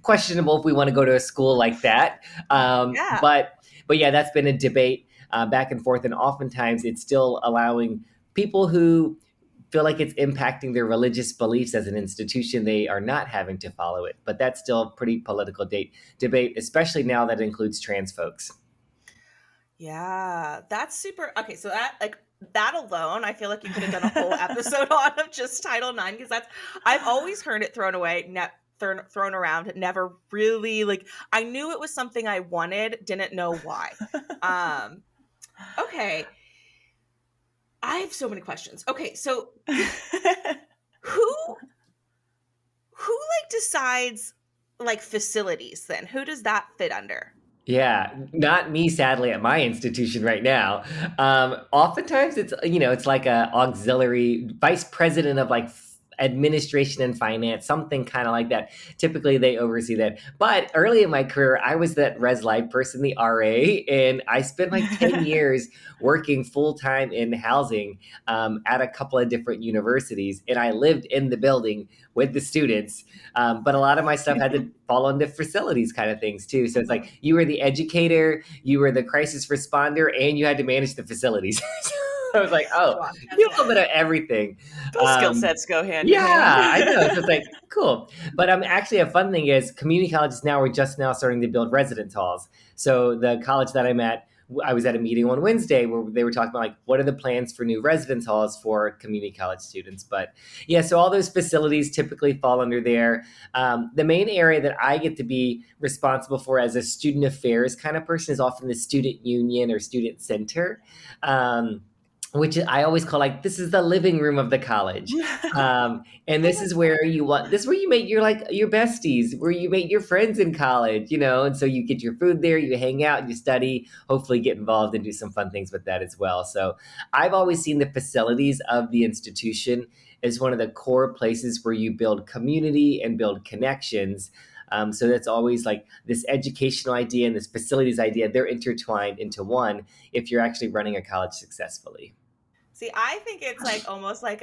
Questionable if we want to go to a school like that. Yeah. But yeah, that's been a debate back and forth. And oftentimes it's still allowing people who feel like it's impacting their religious beliefs as an institution, they are not having to follow it. But that's still a pretty political debate, especially now that includes trans folks. Yeah, that's super. Okay, so that alone, I feel like you could have done a whole episode on of just Title IX, because I've always heard it thrown thrown around. Never really I knew it was something I wanted, didn't know why. Okay. I have so many questions. Okay, so who decides facilities then? Who does that fit under? Yeah, not me, sadly, at my institution right now. Oftentimes, it's like a auxiliary vice president of like administration and finance, something kind of like that. Typically, they oversee that. But early in my career, I was that res life person, the RA, and I spent like 10 years working full time in housing at a couple of different universities, and I lived in the building with the students. But a lot of my stuff had to fall into facilities kind of things too. So it's like you were the educator, you were the crisis responder, and you had to manage the facilities. So I was like, oh, Wow, you do a that's little bit of everything. Those skill sets go hand in Yeah, I know. hand. So it's like cool. But actually, a fun thing is community colleges now are just now starting to build residence halls. So the college that I'm at, I was at a meeting on Wednesday where they were talking about like what are the plans for new residence halls for community college students. But yeah, so all those facilities typically fall under there. The main area that I get to be responsible for as a student affairs kind of person is often the student union or student center. Which I always call like this is the living room of the college, and this is where this is where you meet your besties, where you meet your friends in college, and so you get your food there, you hang out, you study, hopefully get involved and do some fun things with that as well. So I've always seen the facilities of the institution as one of the core places where you build community and build connections. So that's always like this educational idea and this facilities idea, they're intertwined into one if you're actually running a college successfully. See, I think it's like almost like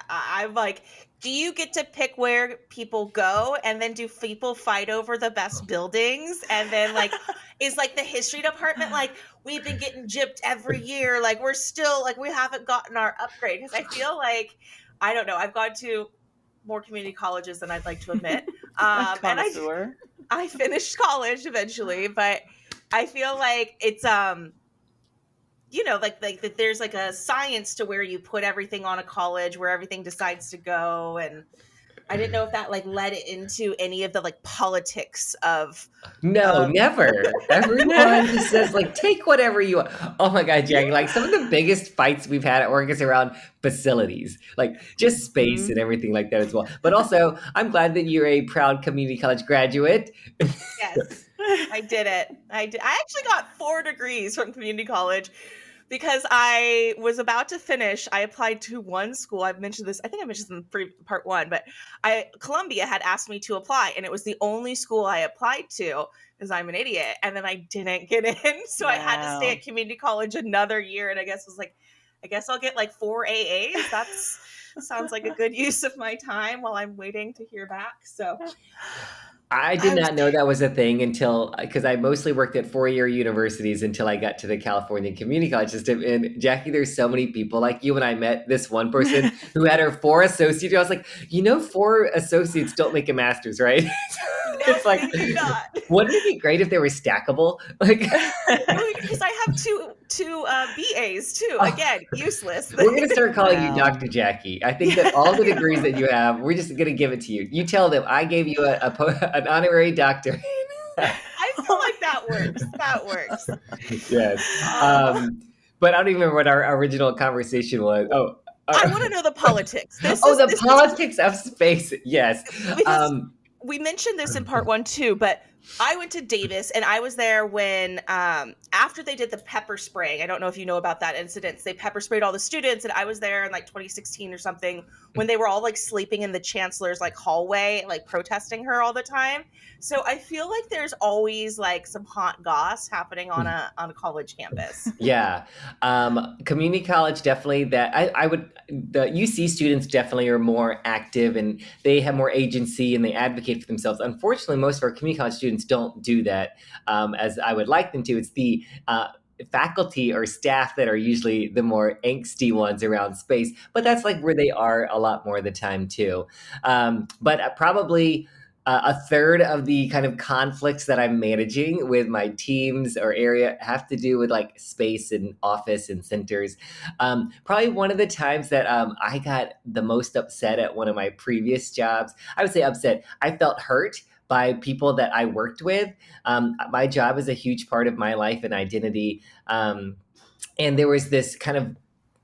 I'm like, do you get to pick where people go and then do people fight over the best buildings? And then like, is like the history department like, we've been getting gypped every year. Like we're still like, we haven't gotten our upgrade. Because I feel like, I don't know, I've gone to more community colleges than I'd like to admit. And Connoisseur. I finished college eventually, but I feel like it's, like that there's like a science to where you put everything on a college where everything decides to go. And I didn't know if that like led into any of the like politics of No, of never. Everyone just says like, take whatever you want. Oh my God, Jackie! Like some of the biggest fights we've had at work is around facilities, like just space Mhm. and everything like that as well. But also, I'm glad that you're a proud community college graduate. yes, I did it. I actually got 4 degrees from community college because I was about to finish. I applied to one school. I've mentioned this. I think I mentioned this in part 1, but Columbia had asked me to apply, and it was the only school I applied to because I'm an idiot. And then I didn't get in, so I had to stay Wow. at community college another year. And I guess was like, I guess I'll get like 4 AAs. That's sounds like a good use of my time while I'm waiting to hear back. So I did I was not know that was a thing until because I mostly worked at four-year universities until I got to the California community college system. And Jackie, there's so many people like you. And I met this one person who had her 4 associates. I was like, 4 associates don't make a master's, right? nope, It's like, they do not. wouldn't it be great if they were stackable? Like, Because I have two BAs too. oh, Again, useless. we're gonna start calling you Wow. Dr. Jackie. I think that all the degrees that you have, we're just gonna give it to you. You tell them I gave you an honorary doctor. I feel like that works. That works. Yes. Oh, But I don't even remember what our original conversation was. Oh, I want to know the politics. This oh, is the this is politics of space. Yes. because Um, we mentioned this in part 1 too, but I went to Davis and I was there when after they did the pepper spraying. I don't know if you know about that incident. They pepper sprayed all the students, and I was there in like 2016 or something when they were all like sleeping in the chancellor's like hallway, like protesting her all the time. So I feel like there's always like some hot goss happening on a college campus. yeah. Community college definitely that I would the UC students definitely are more active and they have more agency and they advocate for themselves. Unfortunately, most of our community college students don't do that as I would like them to. It's the faculty or staff that are usually the more angsty ones around space, but that's like where they are a lot more of the time too. But probably a third of the kind of conflicts that I'm managing with my teams or area have to do with like space and office and centers. Probably one of the times that I got the most upset at one of my previous jobs, I would say upset, I felt hurt by people that I worked with. My job is a huge part of my life and identity. And there was this kind of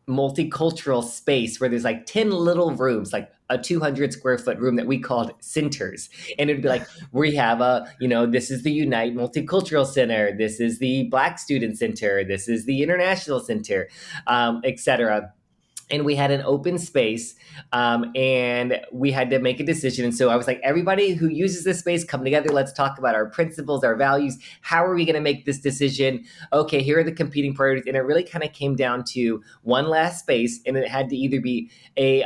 multicultural space where there's like 10 little rooms, like a 200 square foot room that we called centers. And it'd be like, we have this is the Unite Multicultural Center. This is the Black Student Center. This is the International Center, etc. And we had an open space, and we had to make a decision. And so I was like, everybody who uses this space, come together. Let's talk about our principles, our values. How are we going to make this decision? Okay, here are the competing priorities. And it really kind of came down to one last space, and it had to either be a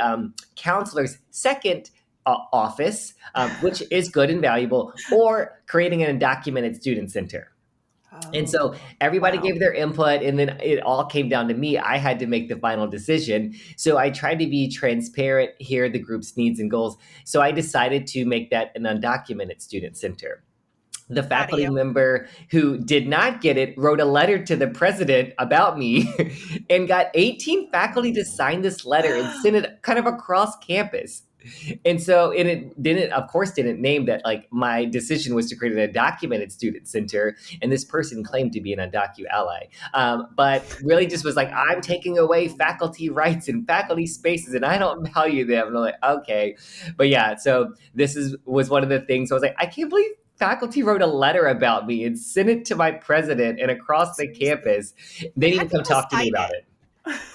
counselor's second office, which is good and valuable, or creating an undocumented student center. And so everybody gave their input, and then it all came down to me. I had to make the final decision. So I tried to be transparent, hear the group's needs and goals. So I decided to make that an undocumented student center. The faculty member who did not get it wrote a letter to the president about me and got 18 faculty to sign this letter and send it kind of across campus. And so it didn't name that like my decision was to create an undocumented student center, and this person claimed to be an undocumented ally, but really just was like, I'm taking away faculty rights and faculty spaces, and I don't value them. And I'm like, okay, but yeah. So was one of the things I was like, I can't believe faculty wrote a letter about me and sent it to my president and across the campus. They didn't come talk to me about it.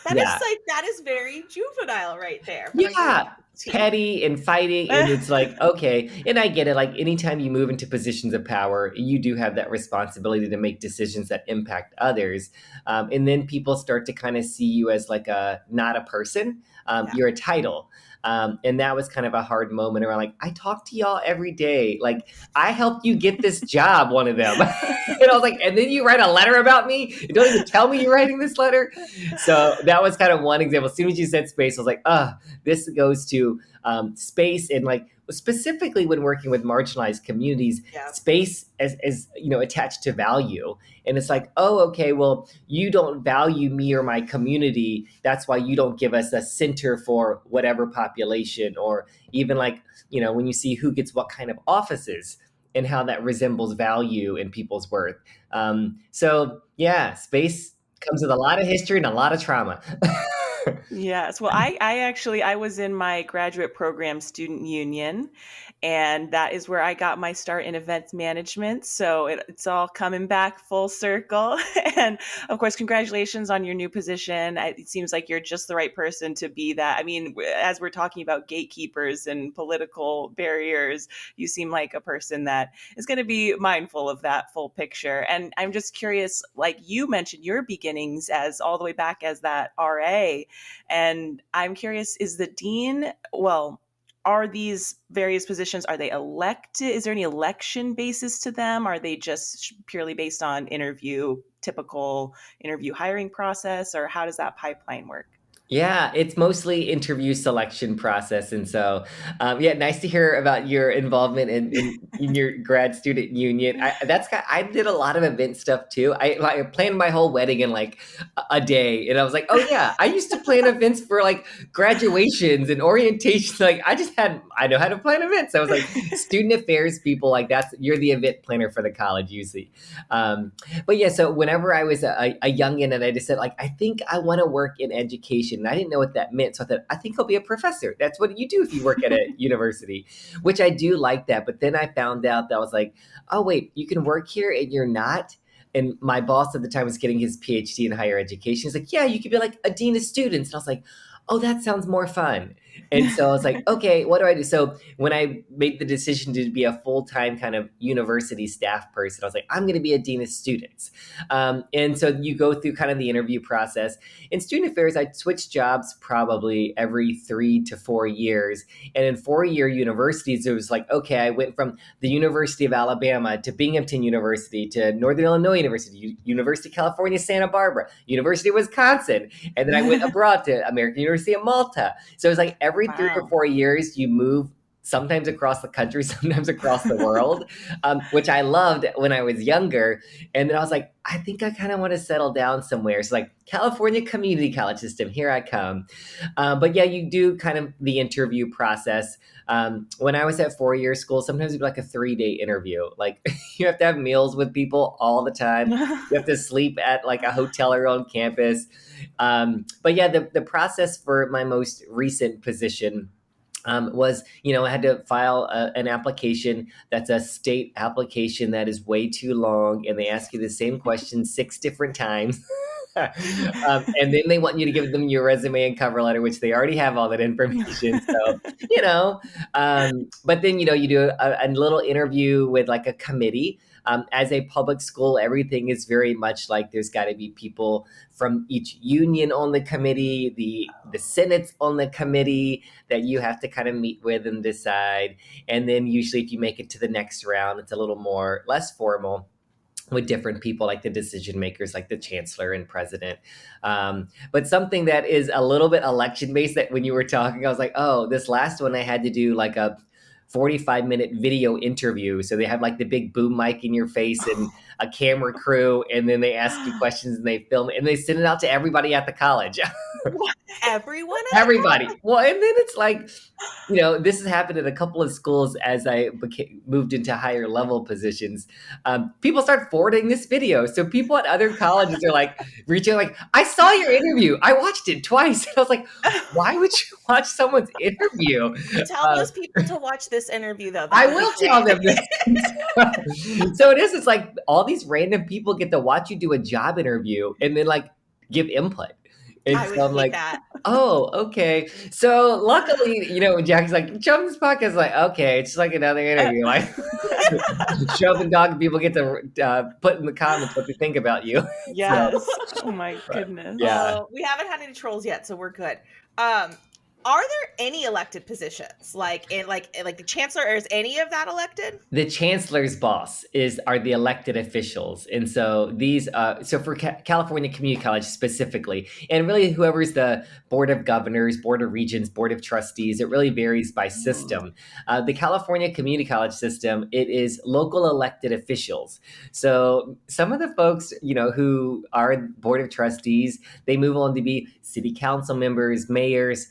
That is very juvenile right there. Yeah. Petty and fighting, and it's like, okay, and I get it. Like anytime you move into positions of power, you do have that responsibility to make decisions that impact others, and then people start to kind of see you as like not a person. You're a title. And that was kind of a hard moment around like, I talk to y'all every day. Like, I helped you get this job, one of them. And I was like, and then you write a letter about me? You don't even tell me you're writing this letter? So that was kind of one example. As soon as you said space, I was like, this goes to space, and like specifically when working with marginalized communities, space as attached to value. And it's like, oh, okay, well, you don't value me or my community. That's why you don't give us a center for whatever population, or even like, when you see who gets what kind of offices and how that resembles value in people's worth. So yeah, space comes with a lot of history and a lot of trauma. Yes. Well, I was in my graduate program student union, and that is where I got my start in events management. So it's all coming back full circle. And of course, congratulations on your new position. It seems like you're just the right person to be that. I mean, as we're talking about gatekeepers and political barriers, you seem like a person that is going to be mindful of that full picture. And I'm just curious, like you mentioned your beginnings as all the way back as that RA. And I'm curious, is the dean, are these various positions, are they elected? Is there any election basis to them? Are they just purely based on typical interview hiring process, or how does that pipeline work? Yeah, it's mostly interview selection process. And so, nice to hear about your involvement in your grad student union. I did a lot of event stuff too. I planned my whole wedding in like a day. And I was like, oh yeah, I used to plan events for like graduations and orientations. Like I know how to plan events. I was like, student affairs people, like you're the event planner for the college usually. But yeah, so whenever I was a youngin', and I just said like, I think I want to work in education. And I didn't know what that meant. So I thought, I think I'll be a professor. That's what you do if you work at a university, which I do like that. But then I found out that I was like, oh, wait, you can work here and you're not. And my boss at the time was getting his PhD in higher education. He's like, yeah, you could be like a dean of students. And I was like, oh, that sounds more fun. And so I was like, okay, what do I do? So when I made the decision to be a full-time kind of university staff person, I was like, I'm going to be a dean of students. And so you go through kind of the interview process. In student affairs, I switched jobs probably every 3 to 4 years. And in 4-year universities, it was like, okay, I went from the University of Alabama to Binghamton University to Northern Illinois University, University of California, Santa Barbara, University of Wisconsin. And then I went abroad to American University of Malta. So it was like every 3 or 4 years, you move sometimes across the country, sometimes across the world, which I loved when I was younger. And then I was like, I think I kind of want to settle down somewhere. So like California Community College System, here I come. But yeah, you do kind of the interview process. When I was at 4-year school, sometimes it'd be like a 3-day interview. Like you have to have meals with people all the time. You have to sleep at like a hotel or on campus. But yeah, the process for my most recent position was, I had to file an application that's a state application that is way too long, and they ask you the same question 6 different times. And then they want you to give them your resume and cover letter, which they already have all that information. So, but then, you do a little interview with like a committee. As a public school, everything is very much like there's got to be people from each union on the committee, the senate's on the committee that you have to kind of meet with and decide. And then usually if you make it to the next round, it's a little more less formal with different people like the decision makers, like the chancellor and president. But something that is a little bit election based, that when you were talking, I was like, oh, this last one I had to do like a 45-minute video interview. So they have like the big boom mic in your face and a camera crew, and then they ask you questions and they film it and they send it out to everybody at the college. Everyone? Everybody. Well, and then it's like, this has happened at a couple of schools as I moved into higher level positions. People start forwarding this video. So people at other colleges are like reaching out, like, I saw your interview. I watched it twice. And I was like, why would you watch someone's interview? Tell those people to watch this interview, though. I will tell them this. So it's like all these random people get to watch you do a job interview and then like give input. And I would so I'm hate like, that. oh, okay. So luckily, when Jackie's like, jump this podcast, like, okay, it's just like another interview. Like, show up and talk, and people get to put in the comments what they think about you. Yes. Oh my goodness. Yeah. We haven't had any trolls yet, so we're good. Are there any elected positions, like the chancellor, or is any of that elected? The chancellor's boss are the elected officials, and so these, so for California Community College specifically, and really whoever's the board of governors, board of regents, board of trustees, it really varies by system. The California Community College system, it is local elected officials. So some of the folks, who are board of trustees, they move on to be city council members, mayors.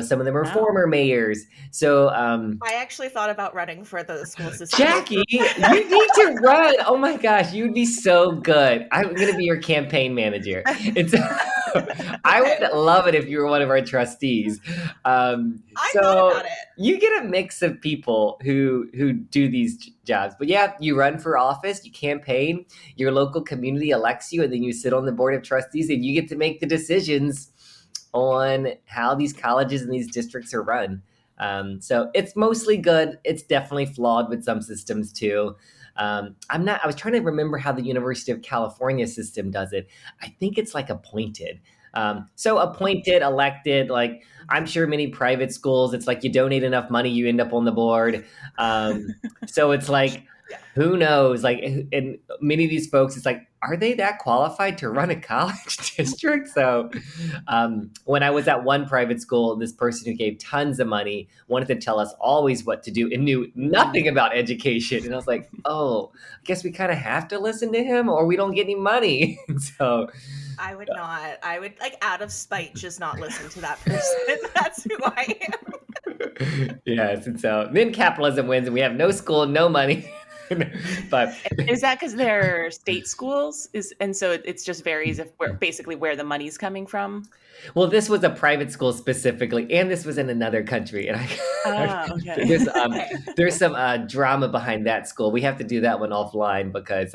Some of them are former mayors. So I actually thought about running for the school system. Jackie, you need to run. Oh my gosh, you'd be so good. I'm going to be your campaign manager. I would love it if you were one of our trustees. I thought about it. You get a mix of people who do these jobs. But yeah, you run for office, you campaign, your local community elects you, and then you sit on the board of trustees and you get to make the decisions on how these colleges and these districts are run. So it's mostly good. It's definitely flawed with some systems too. I was trying to remember how the University of California system does it. I think it's like appointed. So appointed, elected, like I'm sure many private schools, it's like you donate enough money, you end up on the board. So it's like, who knows? Like, and many of these folks, it's like, are they that qualified to run a college district? So when I was at one private school, this person who gave tons of money wanted to tell us always what to do and knew nothing about education. And I was like, oh, I guess we kind of have to listen to him or we don't get any money. So I would not. I would, like, out of spite, just not listen to that person. That's who I am. Yes. And so then capitalism wins and we have no school, no money. But is that because they're state schools? And so it just varies basically where the money's coming from? Well, this was a private school specifically, and this was in another country. And okay. There's some drama behind that school. We have to do that one offline because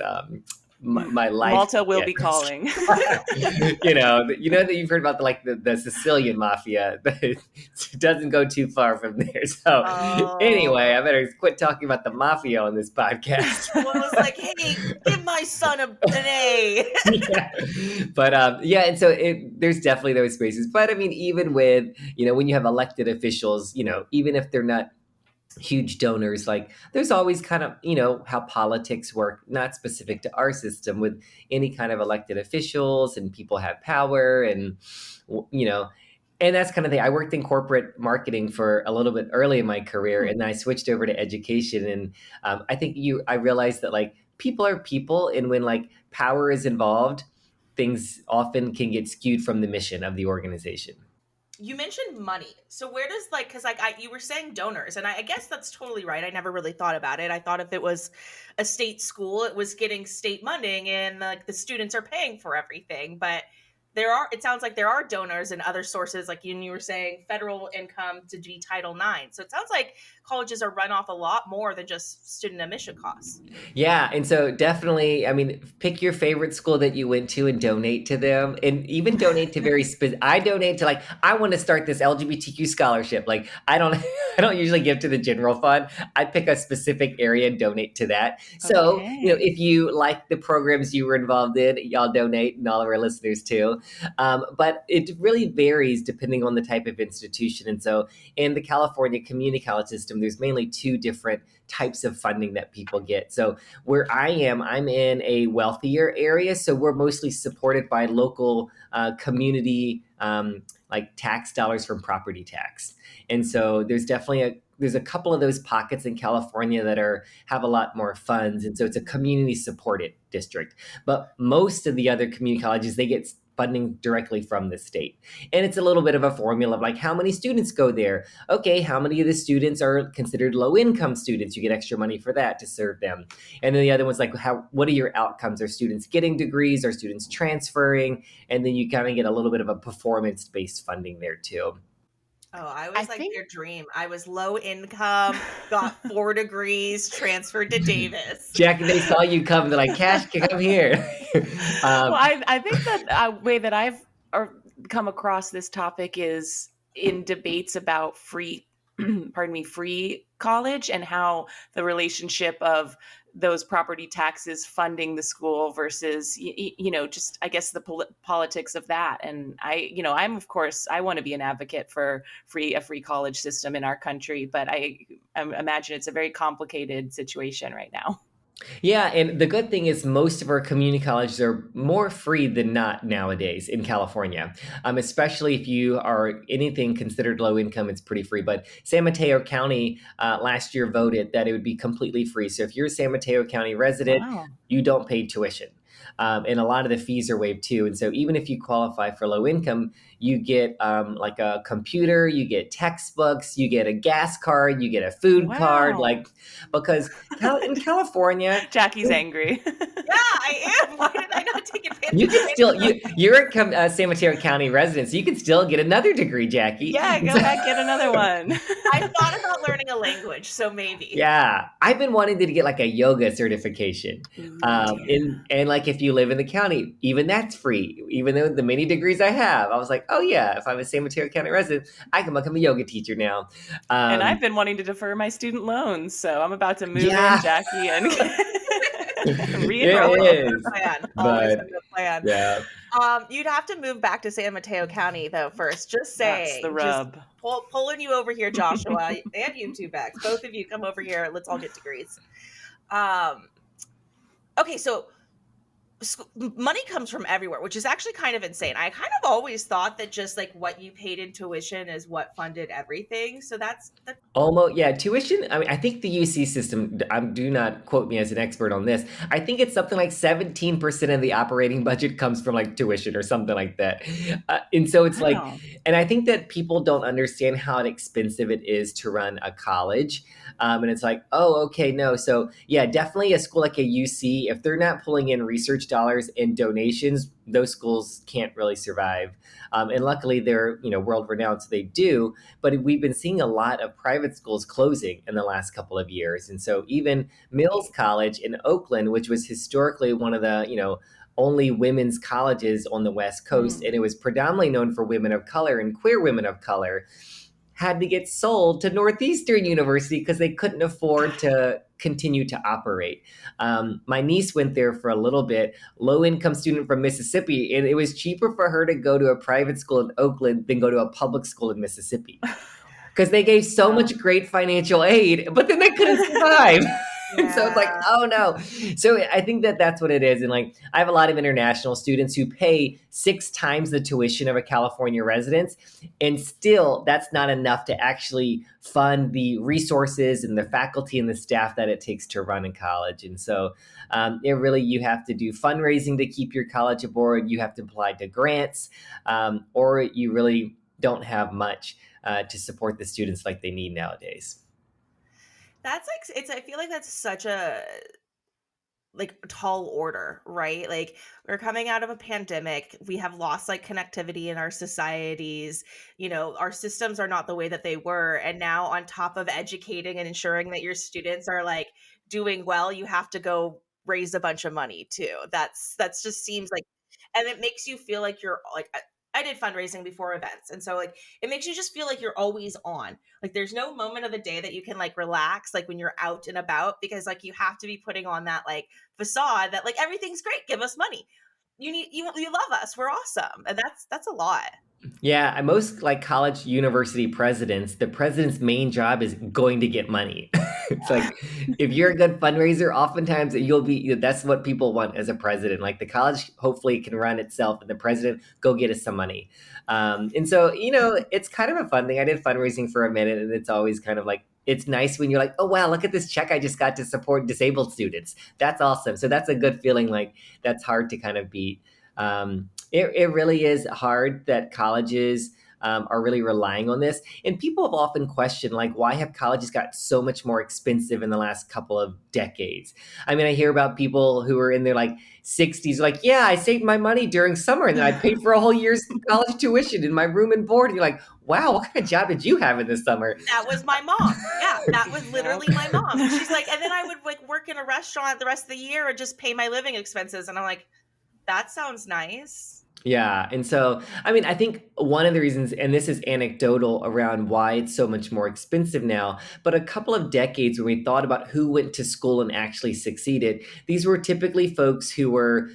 my life. Malta will be calling. That you've heard about the Sicilian mafia. It doesn't go too far from there. So anyway, I better quit talking about the mafia on this podcast. One was like, "Hey, give my son an A." Yeah. But and so there's definitely those spaces. But I mean, even with when you have elected officials, even if they're not huge donors, like there's always kind of how politics work, not specific to our system, with any kind of elected officials, and people have power, and And that's kind of the thing. I worked in corporate marketing for a little bit early in my career, and then I switched over to education. And I think I realized that like people are people, and when like power is involved, things often can get skewed from the mission of the organization. You mentioned money. So where does like, because like you were saying donors, and I guess that's totally right. I never really thought about it. I thought if it was a state school, it was getting state funding and like the students are paying for everything. But it sounds like there are donors and other sources, like you were saying, federal income to be Title IX. So it sounds like colleges are run off a lot more than just student admission costs. Yeah, and so definitely, I mean, pick your favorite school that you went to and donate to them, and even donate to very I donate to like I want to start this LGBTQ scholarship. Like I don't I don't usually give to the general fund. I pick a specific area and donate to that. So, if you like the programs you were involved in, y'all donate, and all of our listeners too. But it really varies depending on the type of institution. And so in the California community college system, there's mainly two different types of funding that people get. So where I'm in a wealthier area. So we're mostly supported by local community like tax dollars from property tax. And so there's definitely there's a couple of those pockets in California that have a lot more funds. And so it's a community supported district. But most of the other community colleges, they get funding directly from the state. And it's a little bit of a formula of like how many students go there. Okay, how many of the students are considered low income students? You get extra money for that to serve them. And then the other one's like what are your outcomes? Are students getting degrees? Are students transferring? And then you kind of get a little bit of a performance based funding there too. Oh, I was their dream. I was low income, got 4 degrees, transferred to Davis. Jackie, they saw you come. They're like, Cash, come here. Well, I think that way that I've come across this topic is in debates about free college and how the relationship of those property taxes funding the school versus, just, I guess, the politics of that. And I'm, of course, I want to be an advocate for a free college system in our country, but I imagine it's a very complicated situation right now. Yeah, and the good thing is most of our community colleges are more free than not nowadays in California, especially if you are anything considered low income, it's pretty free. But San Mateo County last year voted that it would be completely free. So if you're a San Mateo County resident, you don't pay tuition. And a lot of the fees are waived too. And so even if you qualify for low income, you get like a computer, you get textbooks, you get a gas card, you get a food card, like because in California, Jackie's angry. Yeah, I am. Why did I not take advantage? You can still you're a San Mateo County resident, so you can still get another degree, Jackie. Yeah, go back get another one. I thought about learning a language, so maybe. Yeah, I've been wanting to get like a yoga certification, and like if you live in the county, even that's free. Even though the many degrees I have, I was like, oh yeah, if I'm a San Mateo County resident, I can become a yoga teacher now. And I've been wanting to defer my student loans, so I'm about to move in, Jackie, and Always a good plan. Yeah. You'd have to move back to San Mateo County though first. Just saying. That's the rub. Pulling you over here, Joshua, and you two back. Both of you come over here. Let's all get degrees. Okay, so money comes from everywhere, which is actually kind of insane. I kind of always thought that just like what you paid in tuition is what funded everything. So that's almost, yeah, tuition. I mean, I think the UC system, do not quote me as an expert on this. I think it's something like 17% of the operating budget comes from like tuition or something like that. And so it's like, and I think that people don't understand how expensive it is to run a college. And it's like, oh, okay, no. So yeah, definitely a school like a UC, if they're not pulling in research dollars and donations, those schools can't really survive. And luckily they're, world renowned, so they do. But we've been seeing a lot of private schools closing in the last couple of years. And so even Mills College in Oakland, which was historically one of the, only women's colleges on the West Coast, and it was predominantly known for women of color and queer women of color, had to get sold to Northeastern University because they couldn't afford to continue to operate. My niece went there for a little bit, low-income student from Mississippi, and it was cheaper for her to go to a private school in Oakland than go to a public school in Mississippi because they gave so much great financial aid, but then they couldn't survive. So it's like, Yeah. oh no. So I think that that's what it is. And like, I have a lot of international students who pay 6 times the tuition of a California resident. And still, that's not enough to actually fund the resources and the faculty and the staff that it takes to run in college. And so it really, you have to do fundraising to keep your college aboard. You have to apply to grants, or you really don't have much to support the students like they need nowadays. That's like I feel like that's such a like tall order, right? Like we're coming out of a pandemic. We have lost like connectivity in our societies. Our systems are not the way that they were. And now on top of educating and ensuring that your students are like doing well, you have to go raise a bunch of money too. That's just seems like, and it makes you feel like you're like I did fundraising before events. And so like it makes you just feel like you're always on. Like there's no moment of the day that you can like relax like when you're out and about, because like you have to be putting on that like facade that like everything's great, give us money, you love us, we're awesome. And that's a lot. Yeah, and most like college university presidents, the president's main job is going to get money. It's like if you're a good fundraiser, oftentimes that's what people want as a president. Like the college hopefully can run itself and the president go get us some money. And so, it's kind of a fun thing. I did fundraising for a minute and it's always kind of like, it's nice when you're like, oh wow, look at this check I just got to support disabled students. That's awesome. So that's a good feeling, like that's hard to kind of beat. It really is hard that colleges are really relying on this. And people have often questioned, like, why have colleges got so much more expensive in the last couple of decades? I mean, I hear about people who are in their like 60s, like, yeah, I saved my money during summer and then I paid for a whole year's college tuition in my room and board. And you're like, wow, what kind of job did you have in the summer? That was my mom. Yeah, that was literally my mom. She's like, and then I would like work in a restaurant the rest of the year and just pay my living expenses. And I'm like, that sounds nice. Yeah. And so, I mean, I think one of the reasons, and this is anecdotal around why it's so much more expensive now, but a couple of decades when we thought about who went to school and actually succeeded, these were typically folks who were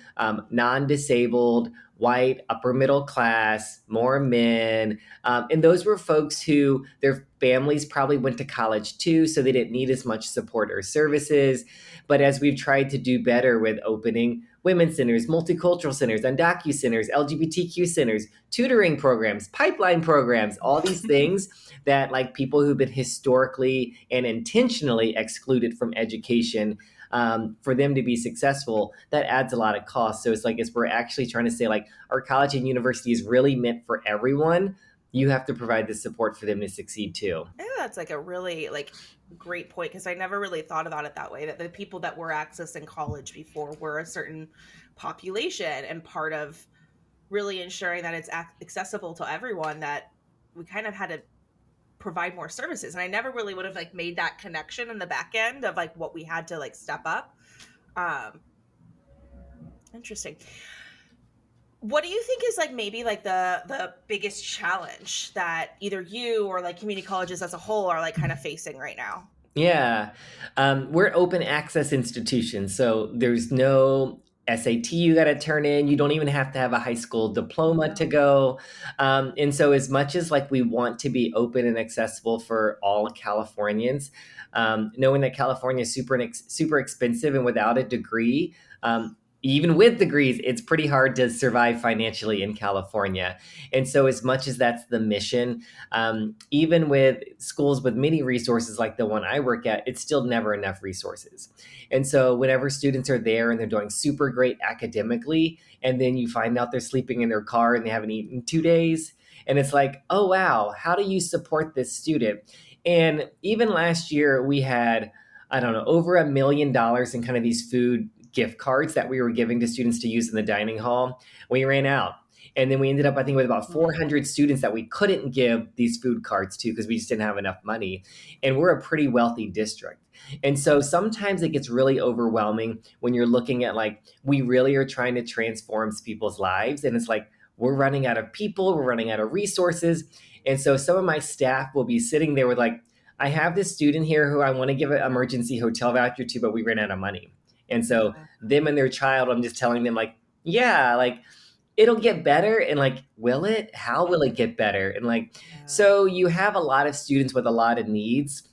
non disabled, white, upper middle class, more men. And those were folks who their families probably went to college too, so they didn't need as much support or services. But as we've tried to do better with opening women's centers, multicultural centers, undocu centers, LGBTQ centers, tutoring programs, pipeline programs, all these things that like people who've been historically and intentionally excluded from education, for them to be successful, that adds a lot of cost. So it's like, as we're actually trying to say like our college and university is really meant for everyone, you have to provide the support for them to succeed too. I think that's like a really like great point, because I never really thought about it that way, that the people that were accessing college before were a certain population, and part of really ensuring that it's accessible to everyone, that we kind of had to provide more services. And I never really would have like made that connection in the back end of like what we had to like step up. um Interesting. What do you think is like maybe like the biggest challenge that either you or like community colleges as a whole are like kind of facing right now? Yeah. We're open access institutions, so there's no SAT you got to turn in. You don't even have to have a high school diploma to go. And so, as much as like we want to be open and accessible for all Californians, knowing that California is super expensive and without a degree, even with degrees, it's pretty hard to survive financially in California. And so, as much as that's the mission, even with schools with many resources like the one I work at, it's still never enough resources. And so, whenever students are there and they're doing super great academically, and then you find out they're sleeping in their car and they haven't eaten 2 days, and it's like, oh, wow, how do you support this student? And even last year, we had, I don't know, over $1 million in kind of these food gift cards that we were giving to students to use in the dining hall. We ran out. And then we ended up, I think, with about 400 students that we couldn't give these food cards to because we just didn't have enough money. And we're a pretty wealthy district. And so sometimes it gets really overwhelming when you're looking at like, we really are trying to transform people's lives. And it's like, we're running out of people, we're running out of resources. And so some of my staff will be sitting there with like, I have this student here who I want to give an emergency hotel voucher to, but we ran out of money. And so them and their child, I'm just telling them like, yeah, like it'll get better. And like, will it? How will it get better? And like, so you have a lot of students with a lot of needs.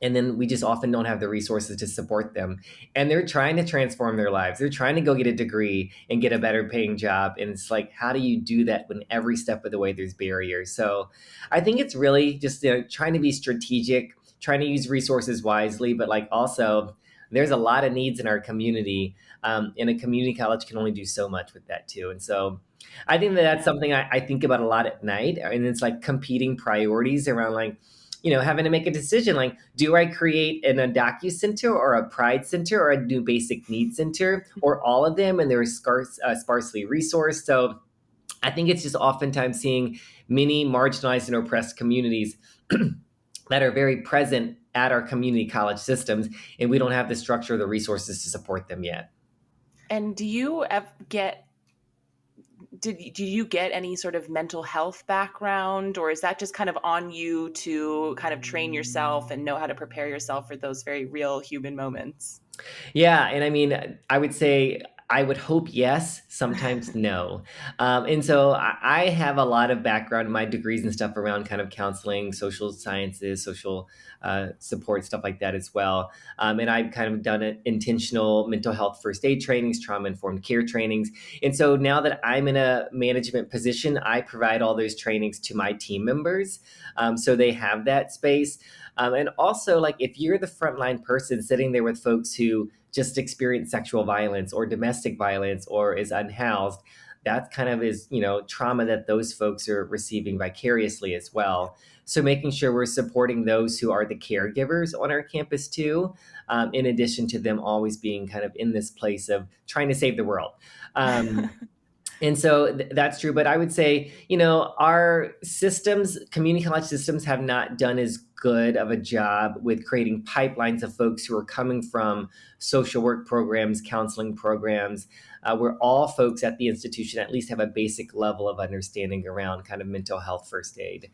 And then we just often don't have the resources to support them. And they're trying to transform their lives. They're trying to go get a degree and get a better paying job. And it's like, how do you do that when every step of the way there's barriers? So I think it's really just trying to be strategic, trying to use resources wisely, but like also there's a lot of needs in our community. And a community college can only do so much with that too. And so I think that that's something I think about a lot at night. And it's like competing priorities around like, having to make a decision like, do I create a docu center or a pride center or a new basic needs center or all of them? And they're sparsely resourced. So I think it's just oftentimes seeing many marginalized and oppressed communities that are very present at our community college systems, and we don't have the structure or the resources to support them yet. And do you get do you get any sort of mental health background, or is that just kind of on you to kind of train yourself and know how to prepare yourself for those very real human moments? Yeah, and I mean, I would say I would hope yes, sometimes no. And so I have a lot of background in my degrees and stuff around kind of counseling, social sciences, social support, stuff like that as well. And I've kind of done intentional mental health first aid trainings, trauma-informed care trainings. And so now that I'm in a management position, I provide all those trainings to my team members. So they have that space. And also, like, if you're the frontline person sitting there with folks who just experience sexual violence or domestic violence or is unhoused, that kind of is, trauma that those folks are receiving vicariously as well. So making sure we're supporting those who are the caregivers on our campus too, in addition to them always being kind of in this place of trying to save the world. And so that's true. But I would say, our systems, community college systems, have not done as good of a job with creating pipelines of folks who are coming from social work programs, counseling programs, where all folks at the institution at least have a basic level of understanding around kind of mental health first aid.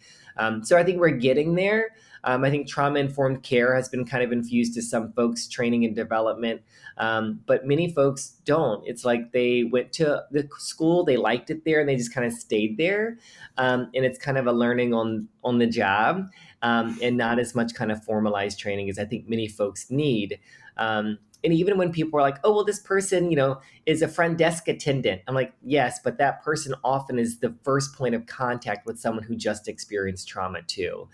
So I think we're getting there. I think trauma-informed care has been kind of infused to some folks' training and development, but many folks don't. It's like they went to the school, they liked it there, and they just kind of stayed there. And it's kind of a learning on the job, and not as much kind of formalized training as I think many folks need. And even when people are like, oh, well, this person, is a front desk attendant. I'm like, yes, but that person often is the first point of contact with someone who just experienced trauma too.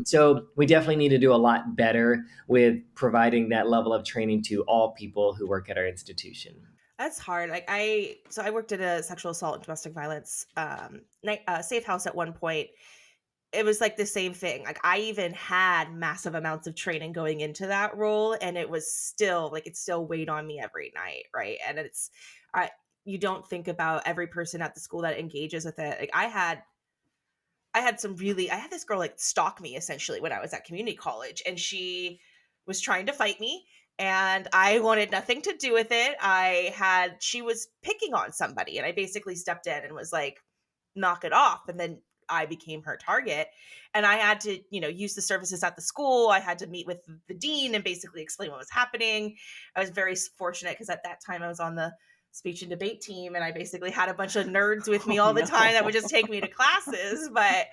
So we definitely need to do a lot better with providing that level of training to all people who work at our institution. That's hard. Like I worked at a sexual assault and domestic violence safe house at one point. It was like the same thing. Like I even had massive amounts of training going into that role, and it was still like it still weighed on me every night, right? And you don't think about every person at the school that engages with it. Like I had this girl like stalk me essentially when I was at community college, and she was trying to fight me, and I wanted nothing to do with it. She was picking on somebody, and I basically stepped in and was like, knock it off. And then I became her target, and I had to, use the services at the school. I had to meet with the dean and basically explain what was happening. I was very fortunate because at that time I was on the speech and debate team, and I basically had a bunch of nerds with me all the time that would just take me to classes. But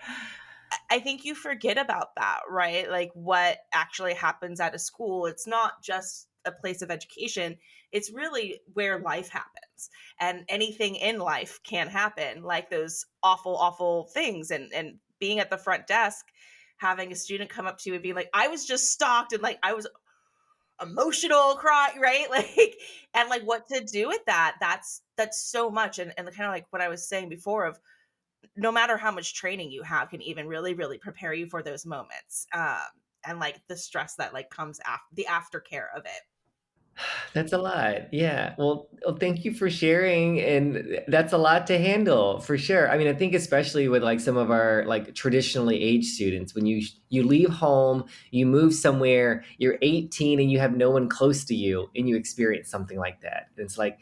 I think you forget about that, right? Like what actually happens at a school. It's not just a place of education. It's really where life happens, and anything in life can happen, like those awful, awful things. And being at the front desk, having a student come up to you and be like, I was just stalked, and like I was emotional, cry, right? Like, and like what to do with that. That's so much. And kind of like what I was saying before of no matter how much training you have can even really, really prepare you for those moments. And like the stress that like comes after the aftercare of it. That's a lot. Yeah. Well, thank you for sharing. And that's a lot to handle for sure. I mean, I think especially with like some of our like traditionally aged students, when you leave home, you move somewhere, you're 18 and you have no one close to you and you experience something like that. It's like,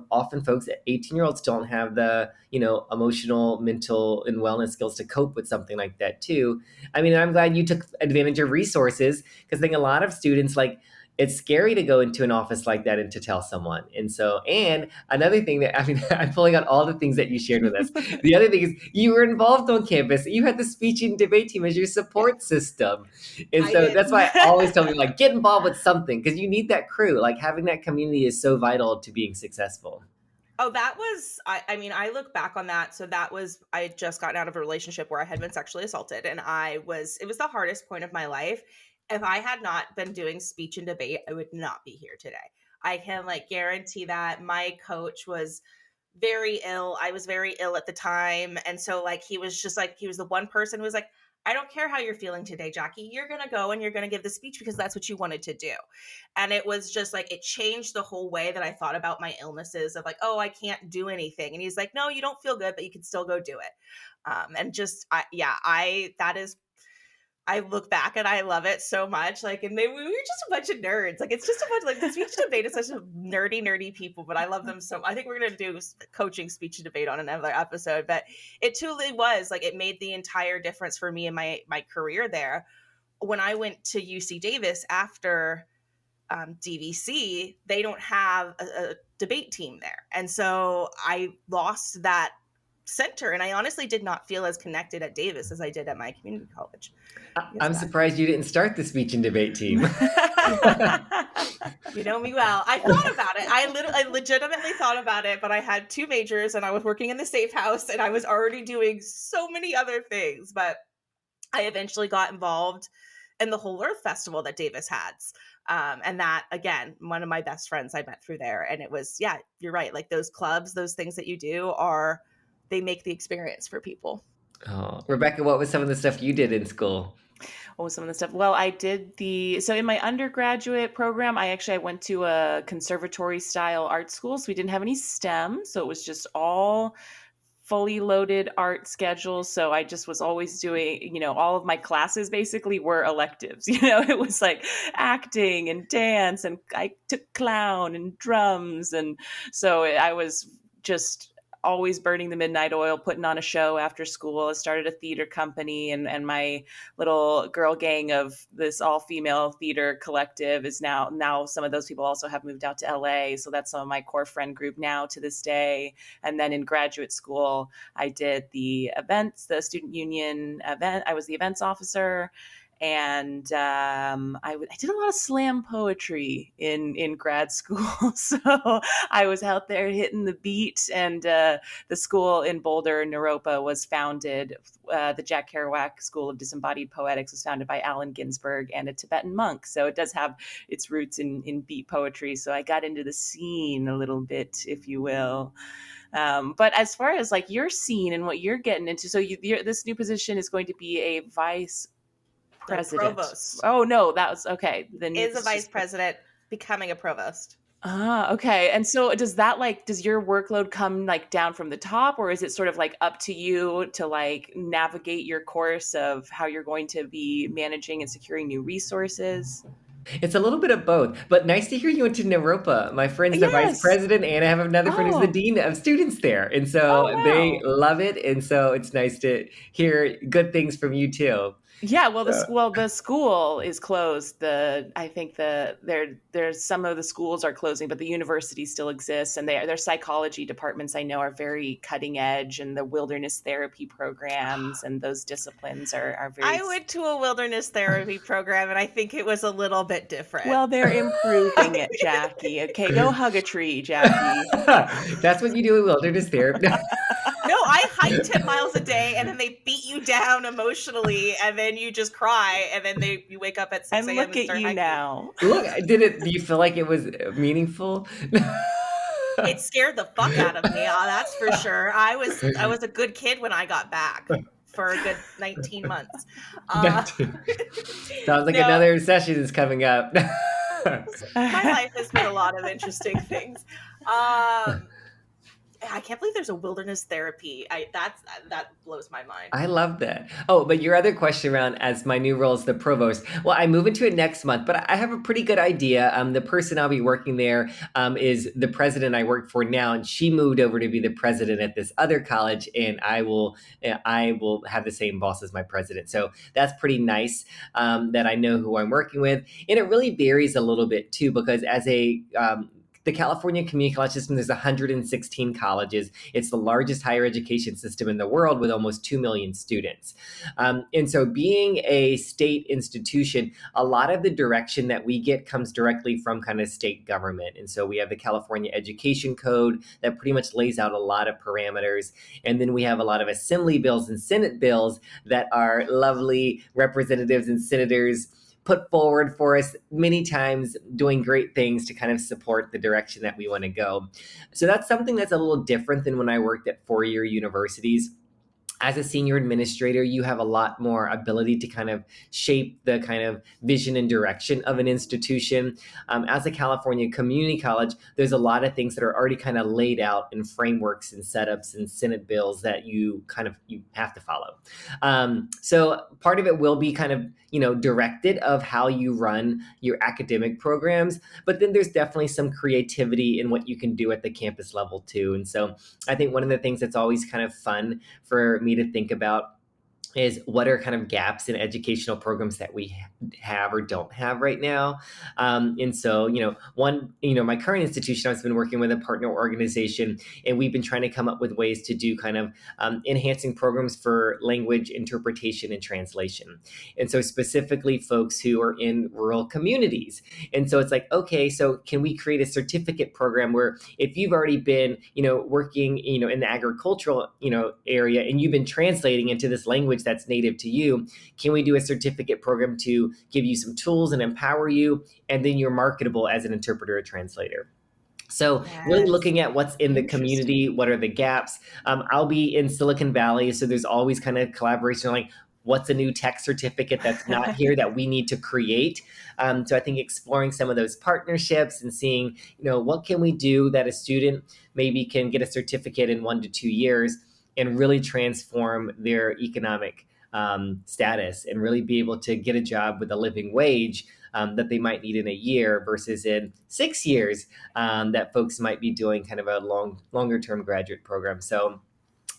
often folks at 18-year-olds don't have the, emotional, mental, and wellness skills to cope with something like that too. I mean, I'm glad you took advantage of resources because I think a lot of students like, it's scary to go into an office like that and to tell someone. And so, and another thing that, I mean, I'm pulling out all the things that you shared with us. The other thing is you were involved on campus. You had the speech and debate team as your support system. And I so did. that's why I always tell people, like, get involved with something, because you need that crew. Like, having that community is so vital to being successful. Oh, that was, I mean, I look back on that. So that was, I had just gotten out of a relationship where I had been sexually assaulted, and it was the hardest point of my life. If I had not been doing speech and debate, I would not be here today. I can like guarantee that. My coach was very ill. I was very ill at the time. And so like he was the one person who was like, I don't care how you're feeling today, Jackie. You're going to go and you're going to give the speech because that's what you wanted to do. And it was just like, it changed the whole way that I thought about my illnesses of like, oh, I can't do anything. And he's like, no, you don't feel good, but you can still go do it. And just, I look back and I love it so much. Like, and we were just a bunch of nerds. Like, it's just a bunch like the speech and debate is such a nerdy people, but I love them so. I think we're gonna do coaching speech and debate on another episode. But it truly was like it made the entire difference for me in my career there. When I went to UC Davis after DVC, they don't have a debate team there, and so I lost that center, and I honestly did not feel as connected at Davis as I did at my community college. I'm surprised you didn't start the speech and debate team. You know me well. I thought about it. I legitimately thought about it, but I had 2 majors and I was working in the safe house and I was already doing so many other things. But I eventually got involved in the Whole Earth Festival that Davis has. And that, again, one of my best friends I met through there. And it was, yeah, you're right. Like those clubs, those things that you do they make the experience for people. Oh, Rebecca, what was some of the stuff you did in school? Some of the stuff. Well, I did so in my undergraduate program, I went to a conservatory style art school. So we didn't have any STEM. So it was just all fully loaded art schedules. So I just was always doing, all of my classes basically were electives. It was like acting and dance, and I took clown and drums. And so I was just always burning the midnight oil, putting on a show after school. I started a theater company, and my little girl gang of this all-female theater collective is now some of those people also have moved out to LA. So that's some of my core friend group now to this day. And then in graduate school, I did the events, the student union event. I was the events officer. And I did a lot of slam poetry in grad school. So I was out there hitting the beat. And the school in Boulder, Naropa, was founded. The Jack Kerouac School of Disembodied Poetics was founded by Allen Ginsberg and a Tibetan monk. So it does have its roots in beat poetry. So I got into the scene a little bit, if you will. But as far as like your scene and what you're getting into, so this new position is going to be a vice president. Provost. Oh no, that was okay. Then is a vice president becoming a provost. Okay. And so does your workload come like down from the top, or is it sort of like up to you to like navigate your course of how you're going to be managing and securing new resources? It's a little bit of both, but nice to hear you went to Naropa. My friend's the vice president, and I have another friend who's the dean of students there. And so they love it. And so it's nice to hear good things from you too. Yeah, well, the school is closed. I think there's some of the schools are closing, but the university still exists, and their psychology departments I know are very cutting edge, and the wilderness therapy programs and those disciplines are very. I went to a wilderness therapy program, and I think it was a little bit different. Well, they're improving it, Jackie. Okay, go hug a tree, Jackie. That's what you do in wilderness therapy. No, I hike 10 miles a day, and then they beat you down emotionally, and then you just cry, and then you wake up at 6 a.m. and look at you hiking. Now. Look, do you feel like it was meaningful? It scared the fuck out of me. That's for sure. I was a good kid when I got back for a good 19 months. Sounds like another session is coming up. My life has been a lot of interesting things. I can't believe there's a wilderness therapy. That blows my mind. I love that. Oh, but your other question around as my new role is the provost. Well, I move into it next month, but I have a pretty good idea. The person I'll be working there is the president I work for now, and she moved over to be the president at this other college, and I will have the same boss as my president. So that's pretty nice that I know who I'm working with, and it really varies a little bit too because as the California community college system, there's 116 colleges. It's the largest higher education system in the world with almost 2 million students. And so being a state institution, a lot of the direction that we get comes directly from kind of state government. And so we have the California Education Code that pretty much lays out a lot of parameters. And then we have a lot of assembly bills and Senate bills that our lovely representatives and senators put forward for us many times, doing great things to kind of support the direction that we want to go. So that's something that's a little different than when I worked at four-year universities. As a senior administrator, you have a lot more ability to kind of shape the kind of vision and direction of an institution. As a California community college, there's a lot of things that are already kind of laid out in frameworks and setups and Senate bills that you have to follow. So part of it will be kind of directed of how you run your academic programs, but then there's definitely some creativity in what you can do at the campus level too. And so I think one of the things that's always kind of fun for me to think about is what are kind of gaps in educational programs that we have or don't have right now. And so, my current institution, I've been working with a partner organization, and we've been trying to come up with ways to do kind of enhancing programs for language interpretation and translation. And so specifically folks who are in rural communities. And so it's like, okay, so can we create a certificate program where if you've already been, working, in the agricultural, area, and you've been translating into this language that's native to you, can we do a certificate program to give you some tools and empower you, and then you're marketable as an interpreter or translator? So really looking at what's in the community, what are the gaps? I'll be in Silicon Valley, so there's always kind of collaboration, like what's a new tech certificate that's not here that we need to create. So I think exploring some of those partnerships and seeing, what can we do that a student maybe can get a certificate in 1 to 2 years and really transform their economic status and really be able to get a job with a living wage that they might need in a year versus in 6 years that folks might be doing kind of a longer term graduate program. So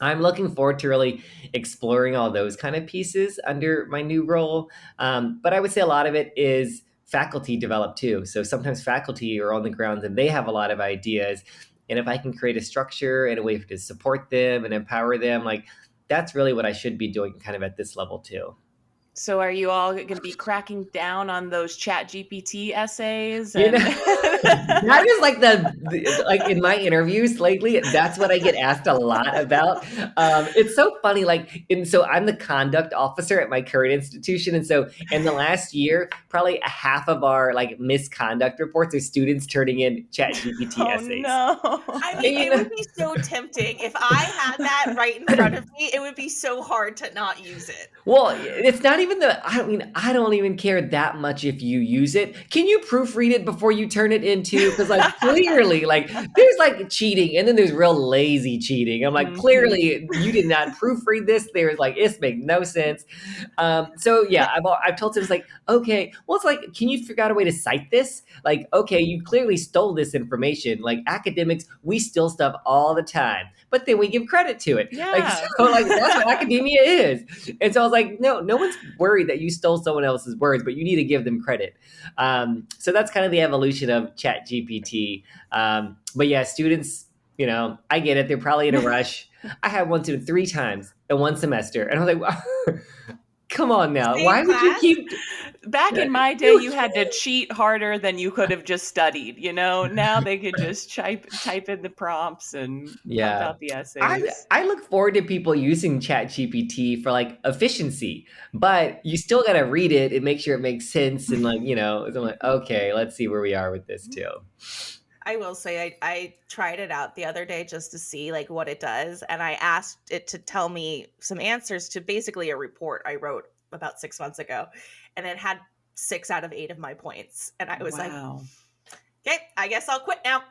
I'm looking forward to really exploring all those kind of pieces under my new role. But I would say a lot of it is faculty developed too. So sometimes faculty are on the ground and they have a lot of ideas. And if I can create a structure and a way to support them and empower them, like that's really what I should be doing kind of at this level too. So are you all going to be cracking down on those Chat GPT essays? That is like in my interviews lately, that's what I get asked a lot about. It's so funny. So I'm the conduct officer at my current institution. And so in the last year, probably a half of our misconduct reports are students turning in Chat GPT essays. No. I mean, it would be so tempting. If I had that right in front of me, it would be so hard to not use it. Well, it's not even I don't even care that much if you use it. Can you proofread it before you turn it into, because clearly, there's cheating and then there's real lazy cheating. I'm like, clearly you did not proofread this. There's this makes no sense. So yeah, I've told him, it's okay, well, it's can you figure out a way to cite this? Okay, you clearly stole this information. Academics, we steal stuff all the time, but then we give credit to it. Yeah. That's what academia is. And so I was like, no one's worried that you stole someone else's words, but you need to give them credit. So that's kind of the evolution of Chat GPT. But yeah, students, I get it. They're probably in a rush. I had 1, 2, 3 times in one semester. And I was like, come on now. Same Why would you keep... Back in my day, you had to cheat harder than you could have just studied. Now they could just type in the prompts and pump out the essays. I look forward to people using ChatGPT for efficiency, but you still got to read it and make sure it makes sense. And so I'm like, okay, let's see where we are with this too. I will say I tried it out the other day just to see what it does. And I asked it to tell me some answers to basically a report I wrote about 6 months ago. And it had 6 out of 8 of my points. And I was like, Okay, I guess I'll quit now.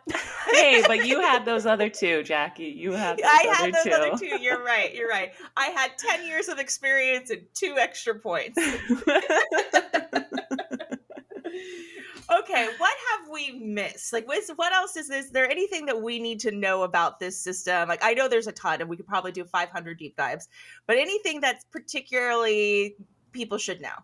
Hey, but you had those other two, Jackie. You had those I other had those two. other two. You're right. I had 10 years of experience and 2 extra points. Okay, what have we missed? Like, what else is this? Is there anything that we need to know about this system? Like, I know there's a ton, and we could probably do 500 deep dives, but anything that's particularly people should know?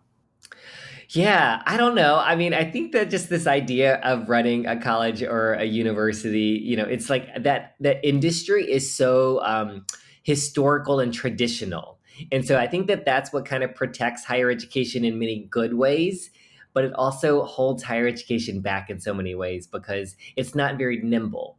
Yeah, I don't know. I mean, I think that just this idea of running a college or a university, it's like that industry is so historical and traditional. And so I think that that's what kind of protects higher education in many good ways, but it also holds higher education back in so many ways because it's not very nimble.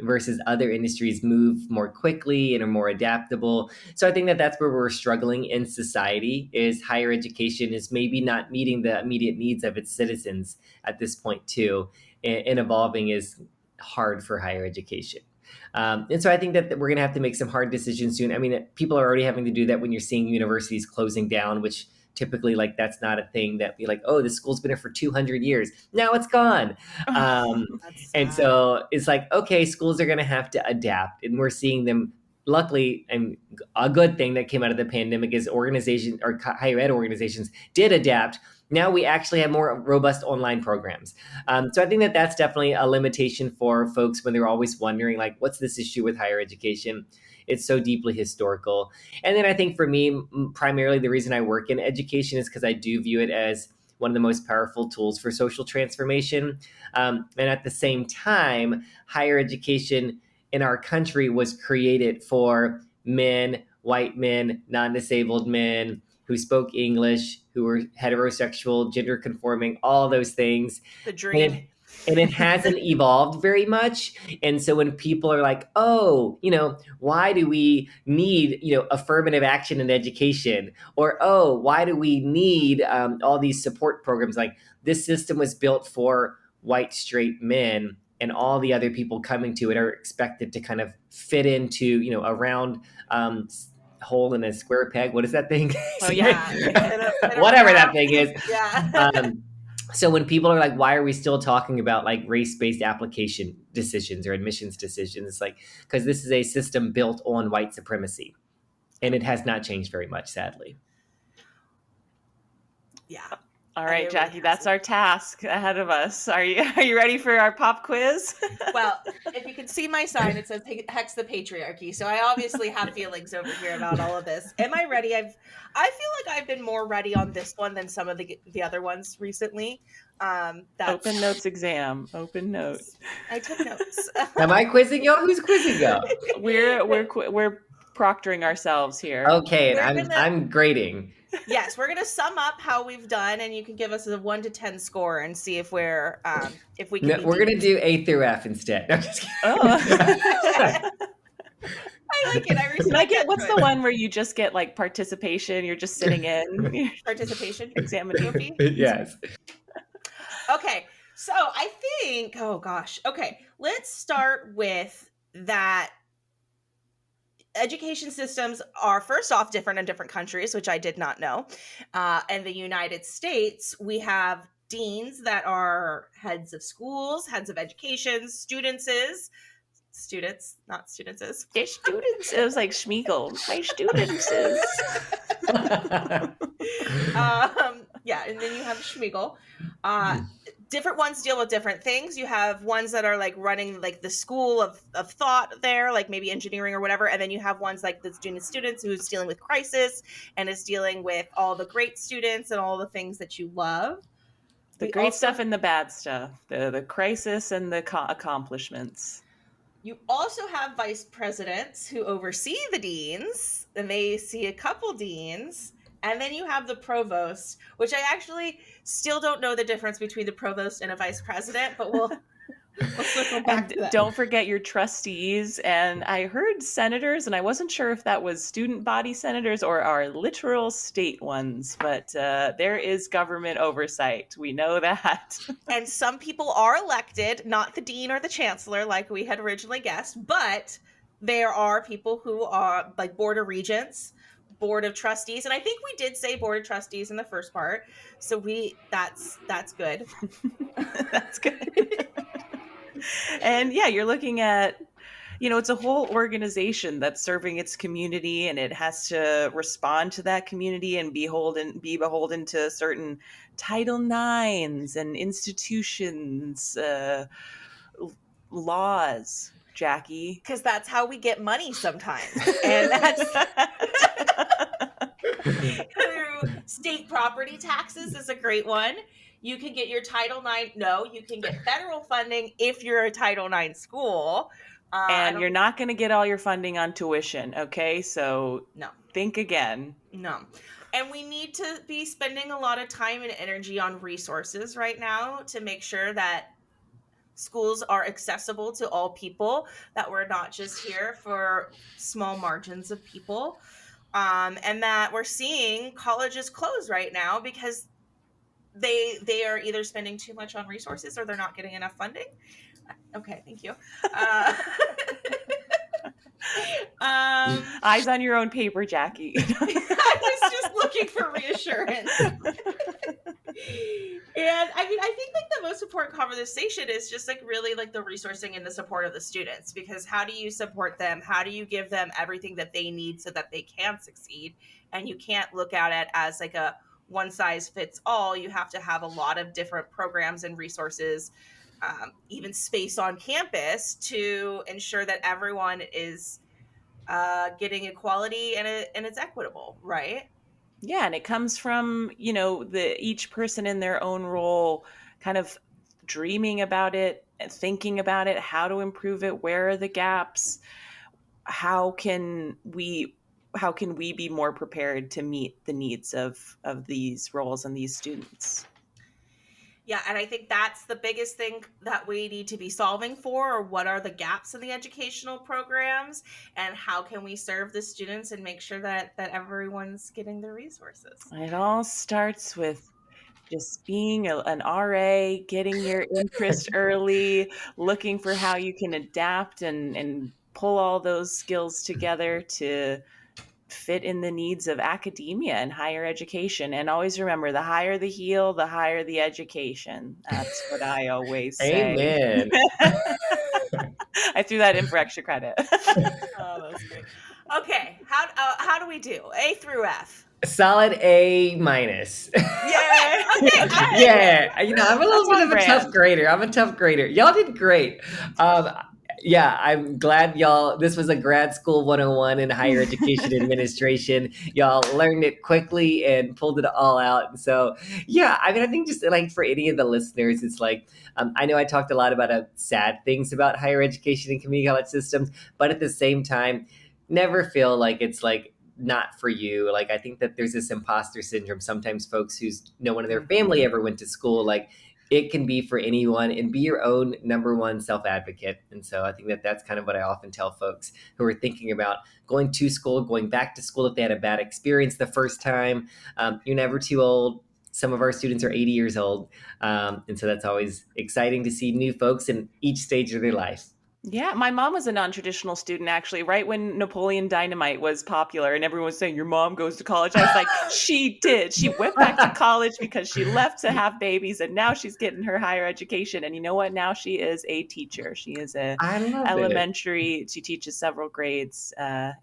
Versus other industries move more quickly and are more adaptable. So I think that that's where we're struggling in society is higher education is maybe not meeting the immediate needs of its citizens at this point too. And evolving is hard for higher education. And so I think that we're going to have to make some hard decisions soon. I mean, people are already having to do that when you're seeing universities closing down, which typically like that's not a thing that be like, oh, this school's been here for 200 years. Now it's gone. And so it's like, okay, schools are going to have to adapt. And we're seeing them luckily, and a good thing that came out of the pandemic is organizations or higher ed organizations did adapt. Now we actually have more robust online programs. So I think that that's definitely a limitation for folks when they're always wondering, like, what's this issue with higher education? It's so deeply historical. And then I think for me, primarily the reason I work in education is because I do view it as one of the most powerful tools for social transformation. And at the same time, higher education in our country was created for men, white men, non-disabled men who spoke English, who were heterosexual, gender conforming, all those things. The dream. And it hasn't evolved very much. And so when people are like, oh, why do we need, affirmative action in education? Or, oh, why do we need all these support programs? Like this system was built for white, straight men, and all the other people coming to it are expected to kind of fit into, a round hole in a square peg. What is that thing? Oh, yeah. Whatever that thing is. Yeah. So when people are like, why are we still talking about like race-based application decisions or admissions decisions? It's like, because this is a system built on white supremacy and it has not changed very much, sadly. Yeah. All right, Jackie, that's our task ahead of us. Are you ready for our pop quiz? Well, if you can see my sign, it says Hex the Patriarchy. So I obviously have feelings over here about all of this. Am I ready? I feel like I've been more ready on this one than some of the other ones recently. Open notes exam. Open notes. I took notes. Am I quizzing y'all? Who's quizzing y'all? We're proctoring ourselves here. Okay, and I'm grading. Yes, we're gonna sum up how we've done, and you can give us a 1 to 10 score and see if we're if we can. No, we're gonna do A through F instead. No, I'm just kidding. Oh. I like it. I respect what's the one where you just get like participation? You're just sitting in participation examination. Yes. Okay, so I think. Oh gosh. Okay, let's start with that. Education systems are first off different in different countries, which I did not know. In the United States, we have deans that are heads of schools, heads of education, students, not studentses. They're students. It was like Schmeagol. My students. Yeah, and then you have Schmeagol. Different ones deal with different things. You have ones that are like running like the school of thought there, like maybe engineering or whatever. And then you have ones like the students who's dealing with crisis and is dealing with all the great students and all the things that you love. The great stuff and the bad stuff, the crisis and the accomplishments. You also have vice presidents who oversee the deans, and they see a couple deans. And then you have the provost, which I actually still don't know the difference between the provost and a vice president, but we'll circle back to that. Don't forget your trustees. And I heard senators, and I wasn't sure if that was student body senators or our literal state ones, but there is government oversight. We know that. And some people are elected, not the dean or the chancellor like we had originally guessed, but there are people who are like board of regents, board of trustees, and I think we did say board of trustees in the first part, so that's good. That's good. And yeah, you're looking at, it's a whole organization that's serving its community, and it has to respond to that community and be beholden to certain Title IXs and institutions, laws, Jackie. Because that's how we get money sometimes, and that's through state property taxes is a great one. You can get your Title IX. No, you can get federal funding if you're a Title IX school. And you're not going to get all your funding on tuition, okay? So no. Think again. No. And we need to be spending a lot of time and energy on resources right now to make sure that schools are accessible to all people, that we're not just here for small margins of people, and that we're seeing colleges close right now because they are either spending too much on resources or they're not getting enough funding. Okay, thank you. Eyes on your own paper, Jackie. I was just looking for reassurance. And I mean, I think like the most important conversation is just like really like the resourcing and the support of the students, because how do you support them? How do you give them everything that they need so that they can succeed? And you can't look at it as like a one size fits all. You have to have a lot of different programs and resources, even space on campus to ensure that everyone is getting equality and it's equitable, right? Yeah, and it comes from, each person in their own role kind of dreaming about it and thinking about it, how to improve it, where are the gaps, how can we be more prepared to meet the needs of these roles and these students. Yeah, and I think that's the biggest thing that we need to be solving for, or what are the gaps in the educational programs, and how can we serve the students and make sure that everyone's getting the resources. It all starts with just being an RA, getting your interest early, looking for how you can adapt and pull all those skills together to fit in the needs of academia and higher education. And always remember, the higher the heel, the higher the education. That's what I always say. Amen. I threw that in for extra credit. Oh, that's great. Okay, how do we do? A through F. Solid A minus. Yeah. Okay. Yeah. I'm a little bit of a tough grader. Y'all did great. Yeah, I'm glad y'all, this was a grad school 101 in higher education administration. Y'all learned it quickly and pulled it all out. And so, yeah, I mean, I think just like for any of the listeners, it's like, I know I talked a lot about sad things about higher education and community college systems, but at the same time, never feel like it's like not for you. Like, I think that there's this imposter syndrome. Sometimes folks who's no one in their family ever went to school, like, it can be for anyone, and be your own number one self-advocate. And so I think that that's kind of what I often tell folks who are thinking about going to school, going back to school if they had a bad experience the first time. You're never too old. Some of our students are 80 years old. And so that's always exciting to see new folks in each stage of their life. Yeah, my mom was a non-traditional student, actually, right when Napoleon Dynamite was popular and everyone was saying, your mom goes to college. I was like, she did. She went back to college because she left to have babies, and now she's getting her higher education. And you know what? Now she is a teacher. She is elementary. She teaches several grades,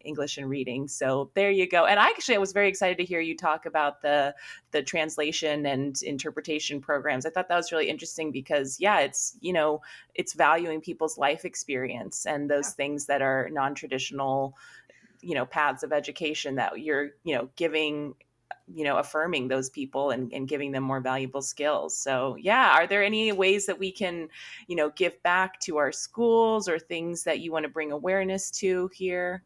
English and reading. So there you go. And I was very excited to hear you talk about the translation and interpretation programs. I thought that was really interesting because, yeah, it's valuing people's life experience and those things that are non-traditional, paths of education that you're, giving, affirming those people and giving them more valuable skills. So yeah, are there any ways that we can, give back to our schools, or things that you want to bring awareness to here?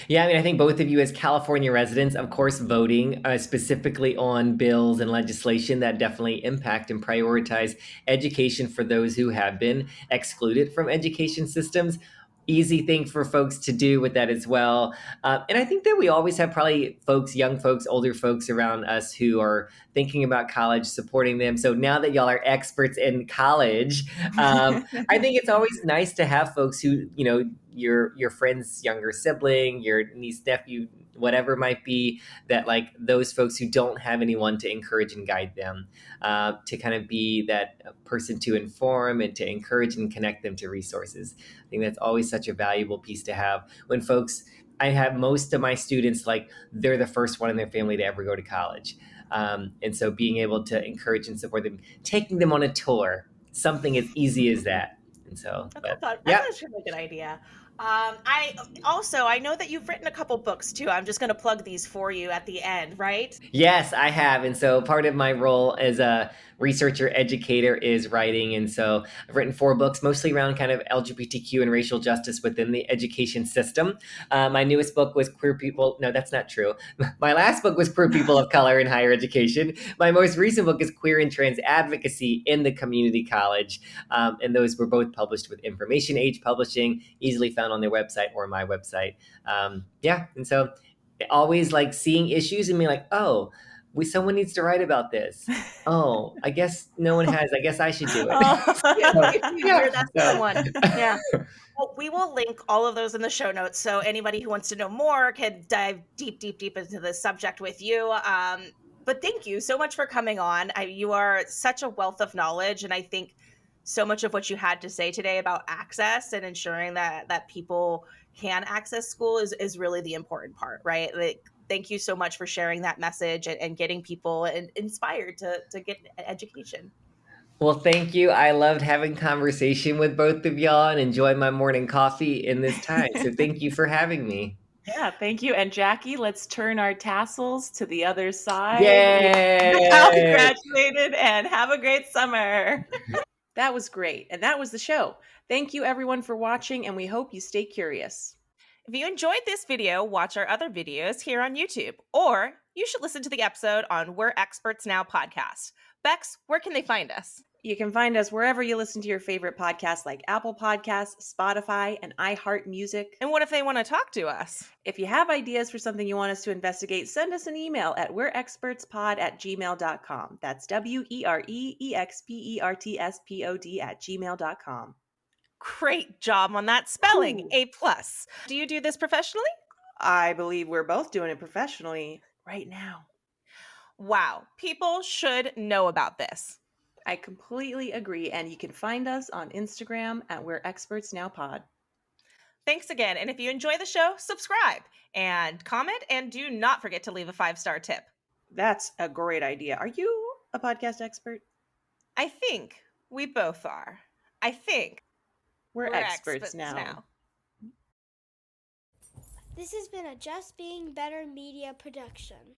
Yeah, I mean, I think both of you as California residents, of course, voting specifically on bills and legislation that definitely impact and prioritize education for those who have been excluded from education systems. Easy thing for folks to do with that as well. And I think that we always have probably folks, young folks, older folks around us who are thinking about college, supporting them. So now that y'all are experts in college, I think it's always nice to have folks who, your friend's younger sibling, your niece, nephew, whatever it might be, that like those folks who don't have anyone to encourage and guide them, to kind of be that person to inform and to encourage and connect them to resources. I think that's always such a valuable piece to have when folks, I have most of my students, like they're the first one in their family to ever go to college. And so being able to encourage and support them, taking them on a tour, something as easy as that. And so, but That's yeah. actually a good idea. I know that you've written a couple books too. I'm just going to plug these for you at the end, right? Yes, I have. And so part of my role as a researcher educator is writing. And so I've written 4 books, mostly around kind of LGBTQ and racial justice within the education system. My newest book was Queer People. No, that's not true. My last book was Queer People of Color in Higher Education. My most recent book is Queer and Trans Advocacy in the Community College. And those were both published with Information Age Publishing, easily found on their website or my website. Yeah. And so always like seeing issues and being like, oh, someone needs to write about this. Oh, I guess no one has. I guess I should do it. That's the one. Yeah. Well, we will link all of those in the show notes, so anybody who wants to know more can dive deep into this subject with you. But thank you so much for coming on. You are such a wealth of knowledge, and I think so much of what you had to say today about access and ensuring that people can access school is really the important part, right? Like, thank you so much for sharing that message and getting people inspired to get an education. Well, thank you. I loved having conversation with both of y'all and enjoyed my morning coffee in this time. So thank you for having me. Yeah, thank you. And Jackie, let's turn our tassels to the other side. Yay! Graduated and have a great summer. That was great. And that was the show. Thank you everyone for watching, and we hope you stay curious. If you enjoyed this video, watch our other videos here on YouTube, or you should listen to the episode on We're Experts Now podcast. Bex, where can they find us? You can find us wherever you listen to your favorite podcasts like Apple Podcasts, Spotify, and iHeart Music. And what if they want to talk to us? If you have ideas for something you want us to investigate, send us an email at we'reexpertspod@gmail.com. That's wereexpertspod@gmail.com. Great job on that spelling. Ooh. A+. Do you do this professionally? I believe we're both doing it professionally right now. Wow. People should know about this. I completely agree. And you can find us on Instagram at We're Experts Now Pod. Thanks again. And if you enjoy the show, subscribe and comment, and do not forget to leave a 5-star tip. That's a great idea. Are you a podcast expert? I think we both are. I think we're experts now. This has been a Just Being Better Media production.